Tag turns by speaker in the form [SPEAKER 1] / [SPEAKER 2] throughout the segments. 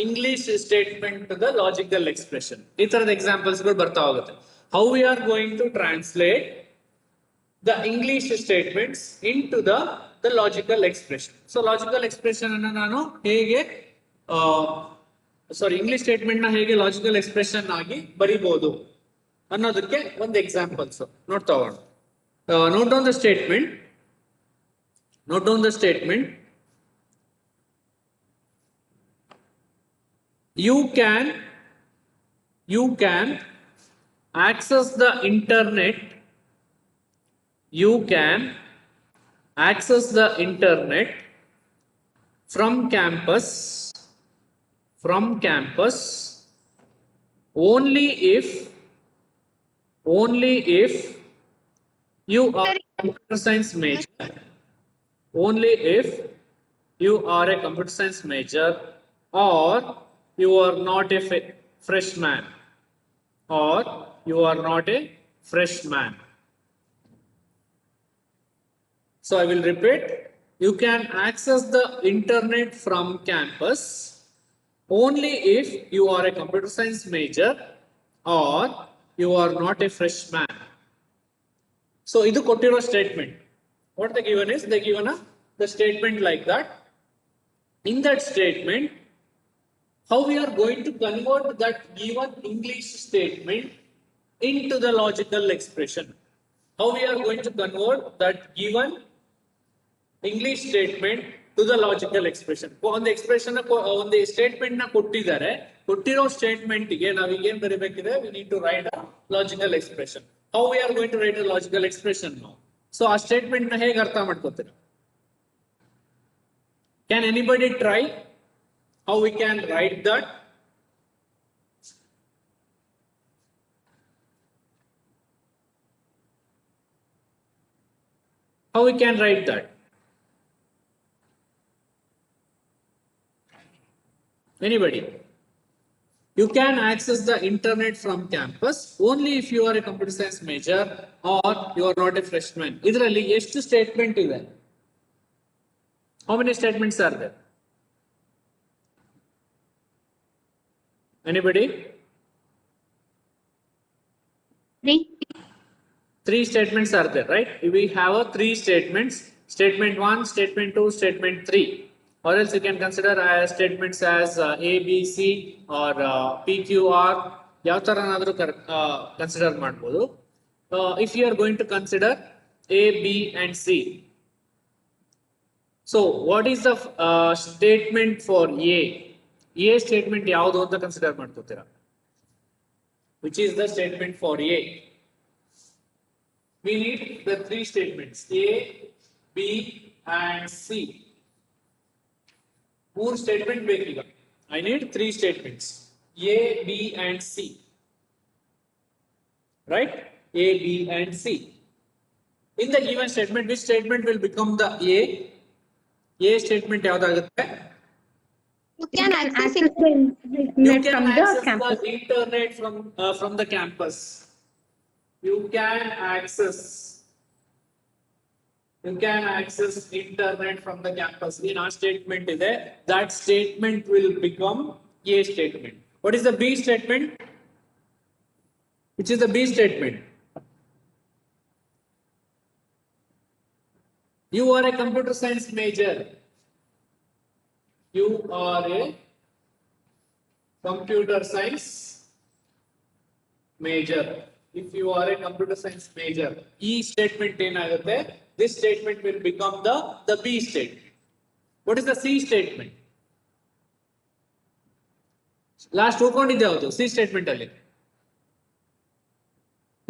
[SPEAKER 1] English statement to the logical expression. ಈ ತರದ examples ಗಳು ಬರ್ತಾ ಹೋಗುತ್ತೆ. How we are going to translate the English statements into the logical expression. So logical expression ಅನ್ನು ನಾನು ಹೇಗೆ English statement ನ ಹೇಗೆ logical expression ಆಗಿ ಬರಿಬಹುದು ಅನ್ನೋದಕ್ಕೆ ಒಂದು ಎಕ್ಸಾಂಪಲ್ಸ್ ನೋಡ್ತಾ ಹೋಗೋಣ. Note down the statement. Note down the statement. You can access the internet. You can access the internet from campus only if you are a computer science major. Only if you are a computer science major or you are not a freshman. Or you are not a freshman. So I will repeat. You can access the internet from campus only if you are a computer science major or you are not a freshman. So idu kottiro statement. What they given is, they given the statement like that. In that statement, how we are going to convert that given English statement into the logical expression. How we are going to convert that given English statement to the logical expression. ಒಂದು expression ಒಂದು statement ನ ಕೊಟ್ಟಿದ್ದಾರೆ, ಕೊಟ್ಟಿರೋ statement ಗೆ ನಾವು ಏನು ಬರೀಬೇಕಿದೆ, we need to write a logical expression. How we are going to write a logical expression now? So ಆ statement ನ ಹೇಗೆ ಅರ್ಥ ಮಾಡ್ಕೊತೀರಾ? Can anybody try how we can write that? How we can write that? Anybody? You can access the internet from campus only if you are a computer science major or you are not a freshman. ಇದರಲ್ಲಿ ಎಷ್ಟು statement ಇದೆ? How many statements are there? Anybody? 3 statements are there, right? We have 3 statements. Statement 1, statement 2, statement 3. Or else you can consider statements as A, B, C or P, Q, R. ಯಾವ ತರನಾದರೂ consider ಮಾಡಬಹುದು. If you are going to consider A, B and C. So what is the statement for A? A statement ಯಾವುದು ಅಂತ consider ಮಾಡ್ಕೊತೀರಾ? Which is the statement for A? We need the 3 statements A, B and C. 3 statement ಬೇಕೀಗ. I need 3 statements A, B and C. Right? A, B and C. In the given statement, which statement will become the A? A statement ಯಾವುದಾಗುತ್ತೆ?
[SPEAKER 2] You can access the
[SPEAKER 1] You
[SPEAKER 2] internet
[SPEAKER 1] can
[SPEAKER 2] from the
[SPEAKER 1] access
[SPEAKER 2] campus.
[SPEAKER 1] the internet from the campus. You can access internet from the campus. In our statement ಇದೆ, that statement will become A statement. What is the B statement? Which is the B statement? You are a computer science major. You are a computer science major. If you are a computer science major, E statement ಏನಾಗುತ್ತೆ? This statement will become the B statement. What is the C statement? Last ಉಳ್ಕೊಂಡಿದ್ದೆ ಯಾವುದು? C statement ಅಲ್ಲಿ.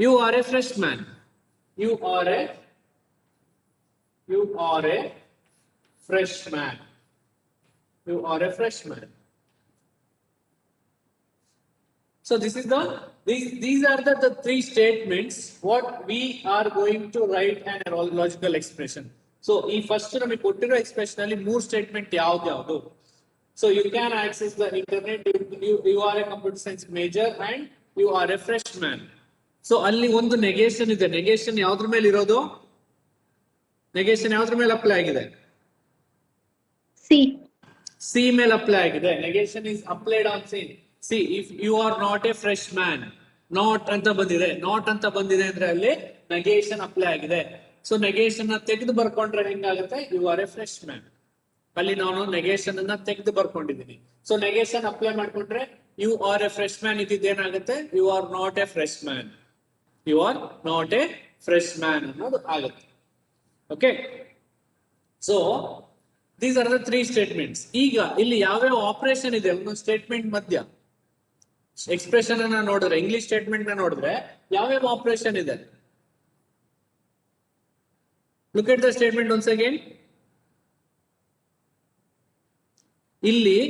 [SPEAKER 1] You are a freshman. You are a freshman. You are a freshman. So these are the 3 statements what we are going to write an logical expression. So ಈ first ನಮಗೆ ಕೊಟ್ಟಿರೋ expression ಅಲ್ಲಿ 3 statement ಯಾವುದು? So you can access the internet. You are a computer science major and you are a freshman. So ಅಲ್ಲಿ ಒಂದು negation ಇದೆ. Negation ಯಾವ್ದ್ರ ಮೇಲೆ ಇರೋದು? Negation ಯಾವ್ದ್ರ ಮೇಲೆ ಅಪ್ಲೈ ಆಗಿದೆ?
[SPEAKER 2] C.
[SPEAKER 1] ಸಿ ಮೇಲೆ ಅಪ್ಲೈ ಆಗಿದೆ. Negation is applied on C. C if you are not a freshman, not ಅಂತ ಬಂದಿದೆ, ನಾಟ್ ಅಂತ ಬಂದಿದೆ ಅಂದ್ರೆ ಅಲ್ಲಿ ನೆಗೇಷನ್ ಅಪ್ಲೈ ಆಗಿದೆ. ಸೊ ನೆಗೇಷನ್ ತೆಗೆದು ಬರ್ಕೊಂಡ್ರೆ ಹೆಂಗಾಗುತ್ತೆ, you are a freshman. ಅಲ್ಲಿ ನಾನು ನೆಗೇಷನ್ ಅನ್ನ ತೆಗೆದು ಬರ್ಕೊಂಡಿದ್ದೀನಿ. ಸೊ ನೆಗೇಷನ್ ಅಪ್ಲೈ ಮಾಡ್ಕೊಂಡ್ರೆ you are a freshman ಇದ್ದೇನಾಗುತ್ತೆ, you are not a freshman, you are not a fresh man ಅನ್ನೋದು ಆಗುತ್ತೆ. Okay, so these are the 3 statements. ಈಗ ಇಲ್ಲಿ ಯಾವ್ಯಾವ ಆಪರೇಷನ್ ಇದೆ ಒಂದೊಂದು ಸ್ಟೇಟ್ಮೆಂಟ್ ಮಧ್ಯ, ಎಕ್ಸ್ಪ್ರೆಷನ್ ಅನ್ನ ನೋಡಿದ್ರೆ, ಇಂಗ್ಲಿಷ್ ಸ್ಟೇಟ್ಮೆಂಟ್ ನ ನೋಡಿದ್ರೆ ಯಾವ್ಯಾವ ಆಪರೇಷನ್ ಇದೆ. Look at the statement once again. ಇಲ್ಲಿ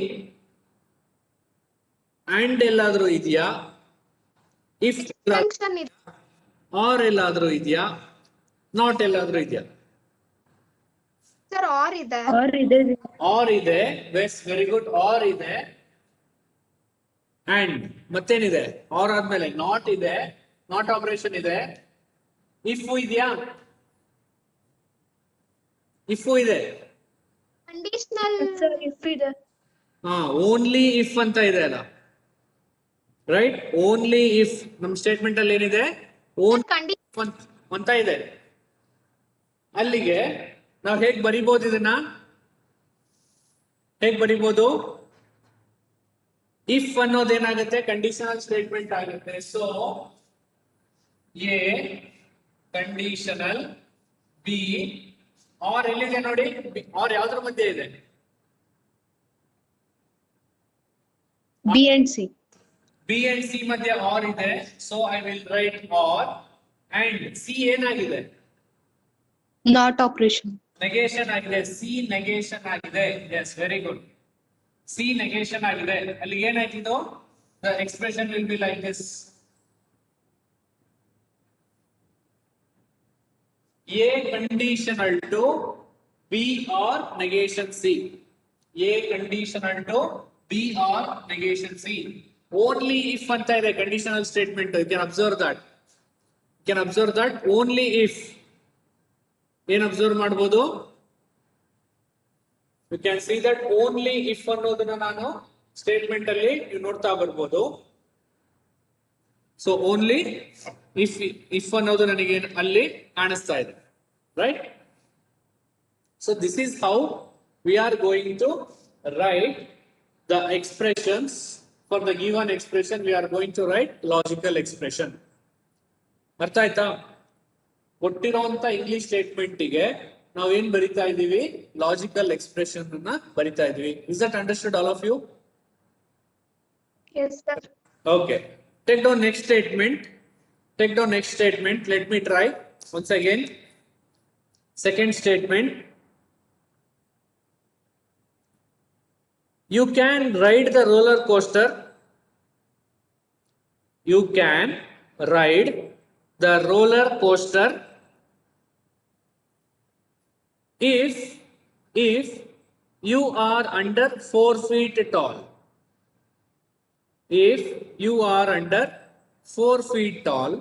[SPEAKER 1] ಅಂಡ್ ಎಲ್ಲಾದ್ರೂ ಇದೆಯಾ, ಇಫ್
[SPEAKER 2] Conjunction ಇದೆ.
[SPEAKER 1] ಆರ್ ಎಲ್ಲಾದ್ರೂ ಇದೆಯಾ, ನಾಟ್ ಎಲ್ಲಾದ್ರೂ ಇದೆಯಾ?
[SPEAKER 2] Sir, or ಇದೆ.
[SPEAKER 1] ಆರ್ ಇದೆ, ವೆರಿ ಗುಡ್, ಆರ್ ಇದೆ. ಅಂಡ್ ಮತ್ತೇನಿದೆ, ಆರ್ ಆದ್ಮೇಲೆ ನಾಟ್ ಇದೆ, ನಾಟ್ ಆಪರೇಷನ್ ಇದೆ. ಇಫ್ ಇದೆಯಾ, ಇಫ್ ಇದೆ,
[SPEAKER 2] Conditional.
[SPEAKER 1] ಹಾ ಓನ್ಲಿ ಇಫ್ ಅಂತ ಇದೆ ಅಲ್ಲ, ರೈಟ್? ಓನ್ಲಿ ಇಫ್ ನಮ್ ಸ್ಟೇಟ್ಮೆಂಟ್ ಅಲ್ಲಿ ಏನಿದೆ, ಓನ್
[SPEAKER 2] Condition.
[SPEAKER 1] ಅಂತ ಇದೆ. ಅಲ್ಲಿಗೆ ನಾವು ಹೇಗ್ ಬರಿಬಹುದು ಇದನ್ನ, ಹೇಗ್ ಬರಿಬಹುದು? ಇಫ್ ಅನ್ನೋದೇನಾಗುತ್ತೆ, ಕಂಡೀಷನಲ್ ಸ್ಟೇಟ್ಮೆಂಟ್ ಆಗುತ್ತೆ. So A conditional, B R ಎಲ್ಲಿದೆ ನೋಡಿ, ಆರ್ ಯಾವ್ದ್ರ ಮಧ್ಯೆ ಇದೆ,
[SPEAKER 3] B and C.
[SPEAKER 1] B and C ಮಧ್ಯೆ ಆರ್ ಇದೆ. So I will write R. And C ಏನಾಗಿದೆ,
[SPEAKER 3] Not operation.
[SPEAKER 1] ನೆಗೇಷನ್ ಆಗಿದೆ. ಸಿ ನೆಗೇಷನ್ ಆಗಿದೆ. Yes, very good. C negation ಆಗಿದೆ. ಅಲ್ಲಿ ಏನಾಯ್ತು ಇದು, the expression will be like this. A conditional to B R negation C. A conditional to B R negation C. Only if ಅಂತ ಇದೆ conditional statement. You can observe that, you can observe that only if. ಏನ್ observe ಮಾಡಬಹುದು, you can see that only if ಅನ್ನೋದನ್ನ ನಾನು statement ಅಲ್ಲಿ ನೀವು ನೋಡ್ತಾ ಬರ್ಬೋದು. ಸೊ ಓನ್ಲಿ ಇಫ್, ಇಫ್ ಅನ್ನೋದು ನನಗೆ ಅಲ್ಲಿ ಕಾಣಿಸ್ತಾ ಇದೆ, right? So this is how we are going to write the expressions. For the given expression we are going to write logical expression. ಅರ್ಥ ಆಯ್ತಾ? ಕೊಟ್ಟಿರುವಂತ ಇಂಗ್ಲಿಷ್ ಸ್ಟೇಟ್ಮೆಂಟ್ ಗೆ ನಾವೇನ್ ಬರಿತಾ ಇದೀವಿ, ಲಾಜಿಕಲ್ ಎಕ್ಸ್ಪ್ರೆಷನ್ ಅನ್ನ ಬರಿತಾ ಇದೀವಿ. Is that understood all of you?
[SPEAKER 2] Yes, sir.
[SPEAKER 1] Okay. Take down next statement. Take down next statement. Let me try once again. Second statement. You can ride the roller coaster. You can ride the roller coaster if you are under 4 feet tall. If you are under 4 feet tall,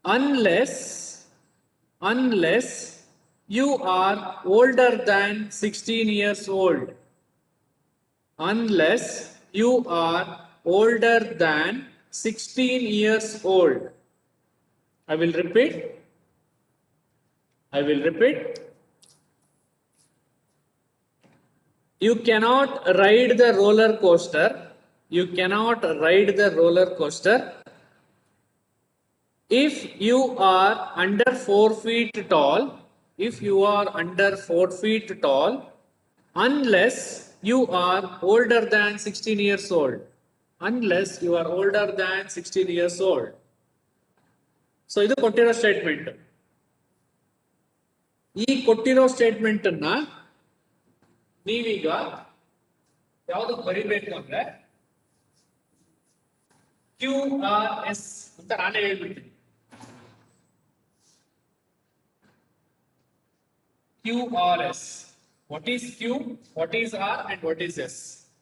[SPEAKER 1] unless you are older than 16 years old. Unless you are older than 16 years old. I will repeat. You cannot ride the roller coaster. You cannot ride the roller coaster if you are under 4 feet tall. If you are under 4 feet tall, unless you are older than 16 years old. Unless you are older than 16 years old. So ಇದು ಕೊಟ್ಟಿರೋ statement. ಈ ಕೊಟ್ಟಿರೋ statement ಅನ್ನ ನೀವೀಗ ಯಾವ್ದಕ್ಕೆ ಬರಿಬೇಕು ಅಂದ್ರೆ QRS ಅಂತ ನಾನೇ ಹೇಳ್ಬಿಡ್ತೀನಿ. QRS. What is Q, what is R, and what is S?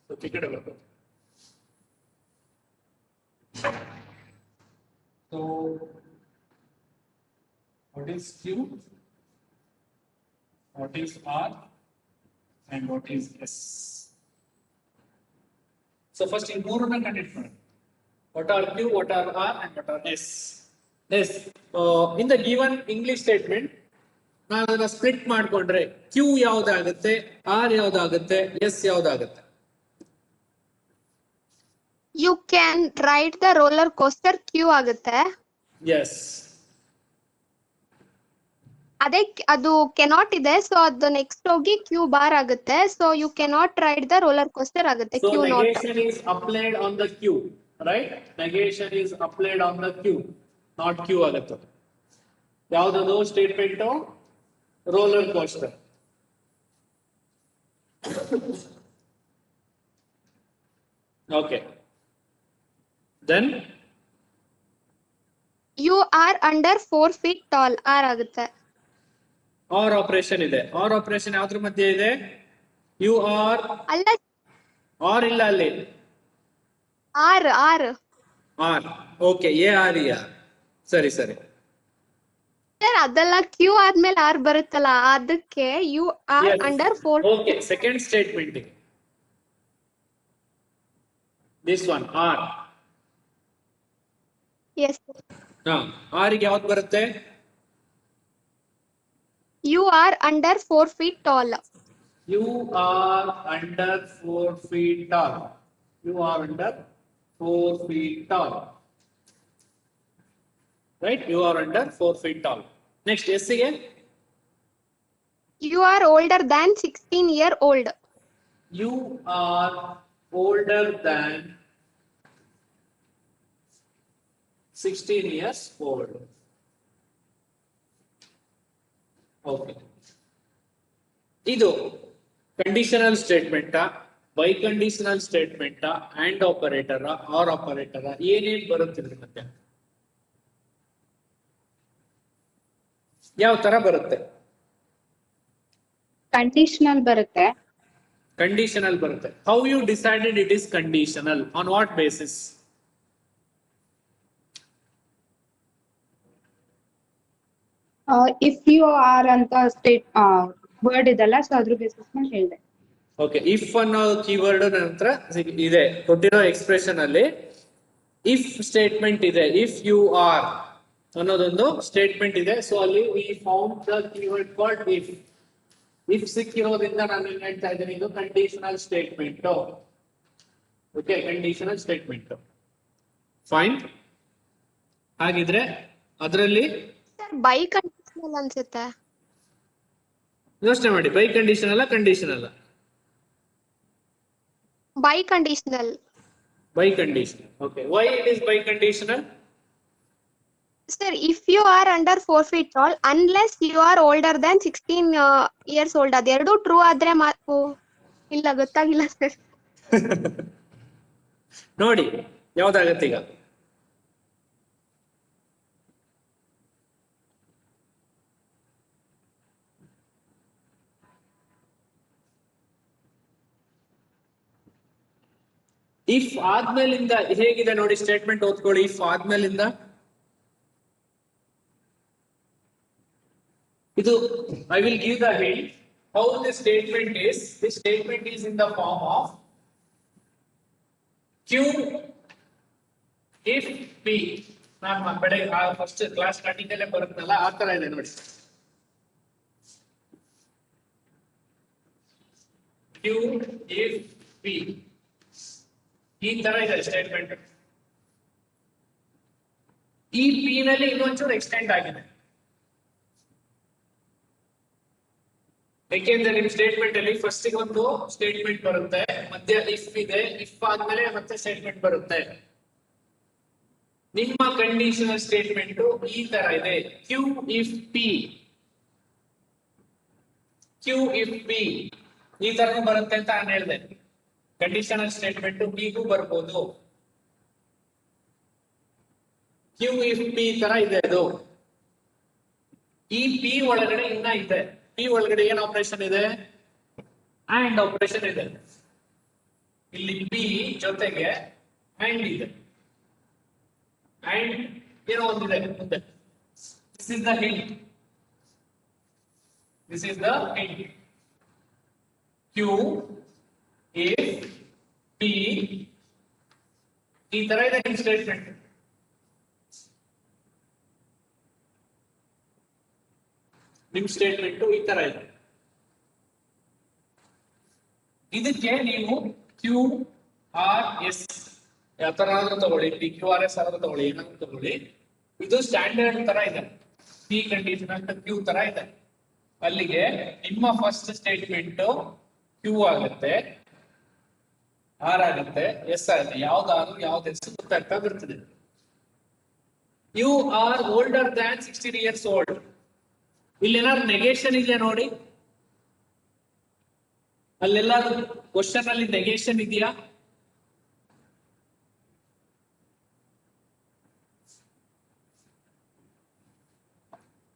[SPEAKER 1] So pick it up. So what is Q, what is R, and what is S? So first ಈ ಮೂರನ್ನ ಕಂಡಿಟ್ ಮಾಡಿ. What are Q, what are R, and what are S? Yes. In the given English statement, ನಾನು ಅದನ್ನ split ಮಾಡ್ಕೊಂಡ್ರೆ Q ಯಾವ್ದಾಗುತ್ತೆ, R ಯಾವ್ದಾಗುತ್ತೆ, S ಯಾವ್ದಾಗುತ್ತೆ?
[SPEAKER 2] You can ride the roller coaster Q ಆಗುತ್ತೆ.
[SPEAKER 1] Yes.
[SPEAKER 2] ಅದೇ ಅದು cannot ಇದೆ, so ಅದು ನೆಕ್ಸ್ಟ್ ಹೋಗಿ Q bar ಆಗುತ್ತೆ. So you cannot ride the roller coaster ಆಗುತ್ತೆ
[SPEAKER 1] So
[SPEAKER 2] Q not.
[SPEAKER 1] negation is applied on the Q, right? Negation is applied on the Q, not Q ಆಗುತ್ತೆ. ಯಾವ್ದದು statement? Roller coaster. Okay. Then
[SPEAKER 2] You are under 4 feet tall R ಆಗುತ್ತೆ.
[SPEAKER 1] R operation ಇದೆ. R operation ಯಾವ್ದ್ರ ಮಧ್ಯೆ ಇದೆ? You are
[SPEAKER 2] ಅಲ್ಲ
[SPEAKER 1] R ಇಲ್ಲ ಅಲ್ಲಿ.
[SPEAKER 2] R R
[SPEAKER 1] R. Okay, A R E R. ಸರಿ ಸರಿ.
[SPEAKER 2] ಸರ್ ಅದೆಲ್ಲ Q ಆದ್ಮೇಲೆ R ಬರುತ್ತಲ್ಲ, ಅದಕ್ಕೆ you are
[SPEAKER 1] Yes.
[SPEAKER 2] Under 4.
[SPEAKER 1] Okay, second statement. This one R.
[SPEAKER 2] Yes.
[SPEAKER 1] R ಗೆ ಯಾವ್ದು ಬರುತ್ತೆ?
[SPEAKER 2] You are under 4 feet tall.
[SPEAKER 1] You are under 4 feet tall. You are under 4 feet tall. Right? You are under 4 feet tall. Next, S again.
[SPEAKER 2] You are older than 16-year-old.
[SPEAKER 1] You are older than 16 years old. Okay. ಇದು conditional statement, by conditional statement, and operator, R operator, ಏನೇನ್ ಬರುತ್ತೆ ಮತ್ತೆ? ಯಾವ ತರ ಬರುತ್ತೆ?
[SPEAKER 3] Conditional ಬರುತ್ತೆ.
[SPEAKER 1] Conditional ಬರುತ್ತೆ. How you decided it is conditional? On what basis?
[SPEAKER 3] If you are ಅಂತ ಸ್ಟೇಟ್ ವರ್ಡ್ ಇದಲ್ಲ, ಸೊ ಅದ್ರ ಬೇಸಿಸ್ ಮೇಲೆ ಹೇಳಿದೆ.
[SPEAKER 1] ಓಕೆ, ಇಫ್ ಅನ್ನೋ ಕೀವರ್ಡ್ ನಂತರ ಇದೆ ಕೊಟ್ಟಿರೋ ಎಕ್ಸ್ಪ್ರೆಷನ್ ಅಲ್ಲಿ. ಇಫ್ ಸ್ಟೇಟ್ಮೆಂಟ್ ಇದೆ, ಇಫ್ ಯು ಆರ್ ಅನ್ನೋದೊಂದು ಸ್ಟೇಟ್ಮೆಂಟ್ ಇದೆ. ಸೊ ಅಲ್ಲಿ we found the keyword called if. If ಸಿಕ್ಕಿರೋದ್ರಿಂದ ನಾನು ಏನ್ ಹೇಳ್ತಾ ಇದ್ದೀನಿ, ಇದು conditional statement. Okay, conditional statement. Fine. ಹಾಗಿದ್ರೆ ಅದರಲ್ಲಿ
[SPEAKER 2] ಸರ್ ಬೈ ಕಂಡೀಷನಲ್ ಅನ್ಸುತ್ತೆ.
[SPEAKER 1] ಯೋಚನೆ ಮಾಡಿ, ಬೈ ಕಂಡೀಷನ್ ಅಲ್ಲ ಕಂಡೀಷನ್ ಅಲ್ಲ?
[SPEAKER 2] Biconditional.
[SPEAKER 1] Bicondition. Okay, why it is biconditional?
[SPEAKER 2] Sir, if you are under 4 feet tall, unless you are older than 16 years old, ಅದೆರಡು true ಆದ್ರೆ ಇಲ್ಲ ಗೊತ್ತಾಗಿಲ್ಲ sir.
[SPEAKER 1] ನೋಡಿ ಯಾವ್ದಾಗತ್ತೆ ಈಗ? ಇಫ್ ಆದ್ಮೇಲಿಂದ ಹೇಗಿದೆ ನೋಡಿ ಸ್ಟೇಟ್ಮೆಂಟ್ ಓದ್ಕೊಳ್ಳಿ. ಇಫ್ ಆದ್ಮೇಲಿಂದ ಇದು I will give the hint how this statement is. This statement is in the form of Q if P. ನಾನು ಬೆಳಗ್ಗೆ ಫಸ್ಟ್ ಕ್ಲಾಸ್ ಸ್ಟಾರ್ಟಿಂಗ್ ಅಲ್ಲೇ ಬರುತ್ತಲ್ಲ, ಆ ತರ ಇದೆ ನೋಡಿ. Q if P, ಈ ತರ ಇದೆ ಸ್ಟೇಟ್ಮೆಂಟ್. ಈ P ನಲ್ಲಿ ಇನ್ನೊಂಚೂರು ಎಕ್ಸ್ಟೆಂಡ್ ಆಗಿದೆ. ಯಾಕೆಂದ್ರೆ ನಿಮ್ ಸ್ಟೇಟ್ಮೆಂಟ್ ಅಲ್ಲಿ ಫಸ್ಟ್ ಒಂದು ಸ್ಟೇಟ್ಮೆಂಟ್ ಬರುತ್ತೆ, ಮಧ್ಯ ಇಫ್ ಇದೆ, ಇಫ್ ಆದ್ಮೇಲೆ ಮತ್ತೆ ಸ್ಟೇಟ್ಮೆಂಟ್ ಬರುತ್ತೆ. ನಿಮ್ಮ ಕಂಡೀಷನಲ್ ಸ್ಟೇಟ್ಮೆಂಟ್ ಈ ತರ ಇದೆ, Q if P. Q if P ಈ ತರ ಬರುತ್ತೆ ಅಂತ ನಾನು ಹೇಳಿದೆ. ಕಂಡೀಷನಲ್ ಸ್ಟೇಟ್ಮೆಂಟ್ ಪಿಗೂ ಬರ್ಬೋದು. ಕ್ಯೂ ಇಫ್ ಪಿ ತರ ಇದೆ ಅದು. ಈ ಪಿ ಒಳಗಡೆ ಇನ್ನ ಇದೆ. ಪಿ ಒಳಗಡೆ ಏನ್ ಆಪರೇಷನ್ ಇದೆ? ಅಂಡ್ ಆಪರೇಷನ್ ಇದೆ. ಇಲ್ಲಿ ಪಿ ಜೊತೆಗೆ ಅಂಡ್ ಇದೆ. ಅಂಡ್ ಏನೋ ಒಂದಿದೆ ಮುಂದೆ. This is the hint. This is the hint. Q if P ಈ ತರ ಇದೆ ನಿಮ್ ಸ್ಟೇಟ್ಮೆಂಟ್. ನಿಮ್ ಸ್ಟೇಟ್ಮೆಂಟ್ ಈ ತರ ಇದೆ. ಇದಕ್ಕೆ ನೀವು ಕ್ಯೂ ಆರ್ ಎಸ್ ಯಾವ ತರ ಆದ್ರೂ ತಗೊಳ್ಳಿ, ಪಿ ಕ್ಯೂ ಆರ್ ಎಸ್ ಆದ್ರೂ ತಗೊಳ್ಳಿ, ಏನಾದ್ರು ತಗೊಳ್ಳಿ. ಇದು ಸ್ಟ್ಯಾಂಡರ್ಡ್ ತರ ಇದೆ, ಪಿ ಕಂಡೀಷನ್ ಅಂತ ಕ್ಯೂ ತರ ಇದೆ. ಅಲ್ಲಿಗೆ ನಿಮ್ಮ ಫಸ್ಟ್ ಸ್ಟೇಟ್ಮೆಂಟ್ ಕ್ಯೂ ಆಗುತ್ತೆ, ಆರ್ ಆಗುತ್ತೆ, ಎಸ್ ಆಗುತ್ತೆ. ಯಾವ್ದು ಆರು ಯಾವ್ದು ಎಸ್ ಗೊತ್ತಾಗ್ತಾ ಬರ್ತದೆ. You are older than 16 years old. ಇಲ್ಲಿ ಏನಾದ್ರು ನೆಗೇಷನ್ ಇದೆಯಾ ನೋಡಿ, ಅಲ್ಲೆಲ್ಲಾದ್ರೂ ಕ್ವಶನ್ ಅಲ್ಲಿ ನೆಗೇಷನ್ ಇದೆಯಾ?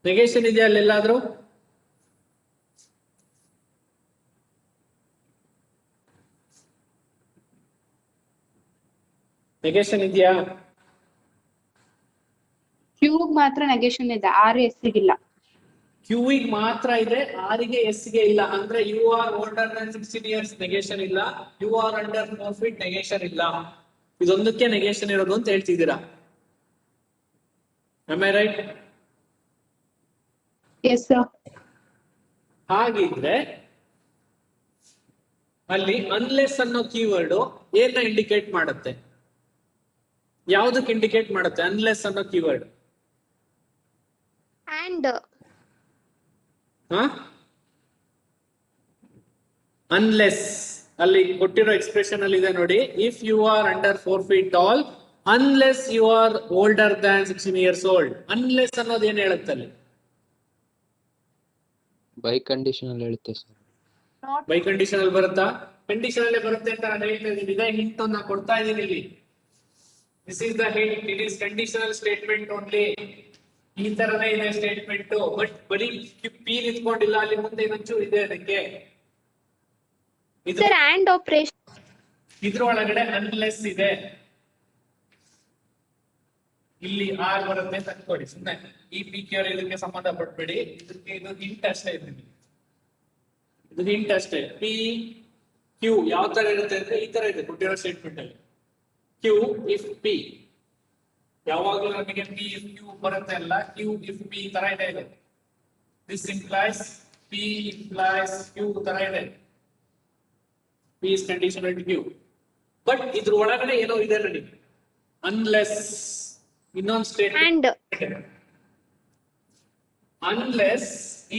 [SPEAKER 1] ನೆಗೇಷನ್ ಇದೆಯಾ ಅಲ್ಲೆಲ್ಲಾದ್ರೂ? ನೆಗೇಷನ್ ಇದೆಯಾ?
[SPEAKER 3] ಕ್ಯೂ ಮಾತ್ರ ನೆಗೆಷನ್ ಇದೆ, ಆರ್ ಎಸ್ ಇಲ್ಲ.
[SPEAKER 1] ಕ್ಯೂವಿಗೆ ಮಾತ್ರ ಇದೆ, ಆರಿಗೆ ಎಸ್ ಗೆ ಇಲ್ಲ. ಅಂದ್ರೆ you are older than 16 years negation ಇಲ್ಲ, you are under 4 feet negation ಇಲ್ಲ. ಇದೊಂದಕ್ಕೆ ನೆಗೇಷನ್ ಇರೋದು ಅಂತ ಹೇಳ್ತಿದ್ದೀರಾ. Am I right?
[SPEAKER 3] Yes sir.
[SPEAKER 1] ಹಾಗಿದ್ರೆ ಅಲ್ಲಿ ಅನ್ಲೆಸ್ ಅನ್ನೋ ಕೀವರ್ಡ್ ಏನ ಇಂಡಿಕೇಟ್ ಮಾಡುತ್ತೆ? ಯಾವ್ದಕ್ಕೆ ಇಂಡಿಕೇಟ್ ಮಾಡುತ್ತೆ ಅನ್ಲೆಸ್ ಅನ್ನೋ ಕೀವರ್ಡ್?
[SPEAKER 2] And
[SPEAKER 1] ಅನ್ಲೆಸ್ ಅಲ್ಲಿ ಕೊಟ್ಟಿರೋ ಎಕ್ಸ್ಪ್ರೆಷನ್ ಅಲ್ಲಿ ಇದೆ ನೋಡಿ, if you are under 4 feet tall unless you are older than 16 years old. Unless ಅನ್ನೋದು ಏನ್ ಹೇಳುತ್ತೆ ಅಲ್ಲಿ?
[SPEAKER 4] ಬೈ ಕಂಡೀಷನ್ ಅಲ್ಲಿ ಹೇಳುತ್ತೆ ಸರ್.
[SPEAKER 1] ಬೈ ಕಂಡೀಷನ್ ಅಲ್ಲಿ ಬರುತ್ತಾ? ಕಂಡೀಷನ್ ಅಲ್ಲೇ ಬರುತ್ತೆ ಅಂತ ನಾನು ಹೇಳ್ತಾ ಇದ್ದೀನಿ. ಇದೇ ಹಿಂಟ್ ಅನ್ನ ಕೊಡ್ತಾ ಇದ್ದೀನಿ ಇಲ್ಲಿ. This is the hint. It is conditional statement only. ಈ ತರನೇ ಇದೆ ಸ್ಟೇಟ್ಮೆಂಟ್, ಬಟ್ ಬರೀ ಪಿ ನಿಂತ್ಕೊಂಡಿಲ್ಲ, ಅಲ್ಲಿ ಮುಂದೆ ಇನ್ನೊಂಚೂರು ಇದೆ ಅದಕ್ಕೆ.
[SPEAKER 2] sir, and operation.
[SPEAKER 1] ಇದ್ರೊಳಗಡೆ ಅನ್ಲೆಸ್ ಇದೆ, ಇಲ್ಲಿ ಆರ್ ಬರುತ್ತೆ ಅಂತ ಅನ್ಕೊಳ್ಳಿ. ಸುಮ್ಮನೆ ಈ ಪಿ ಕ್ಯೂ ಇದಕ್ಕೆ ಸಂಬಂಧ ಪಡ್ಬೇಡಿ, ಇದಕ್ಕೆ ಇದು ಹಿಂಟ್ ಅಷ್ಟೇ ಇದೆ. ಇದು ಹಿಂಟ್ ಅಷ್ಟೇ. ಪಿ ಕ್ಯೂ ಯಾವ ತರ ಇರುತ್ತೆ ಅಂದ್ರೆ ಈ ತರ ಇದೆ ಕೊಟ್ಟಿರೋ ಸ್ಟೇಟ್ಮೆಂಟ್ ಅಲ್ಲಿ. ಕ್ಯೂ ಇಫ್ ಪಿ, ಯಾವಾಗಲೂ ನಮಗೆ ಪಿ ಇಫ್ ಕ್ಯೂ ಬರುತ್ತೆ ಅಲ್ಲ, ಕ್ಯೂ ಇಫ್ ಪಿ ತರ ಇದೆ. This implies P implies Q ತರ ಇದೆ. P is conditional to Q. But ಇದ್ರ ಒಳಗಡೆ ಏನೋ ಇದೆ ನೋಡಿ, ಅನ್ಲೆಸ್. ಇನ್ನೊಂದು statement, unless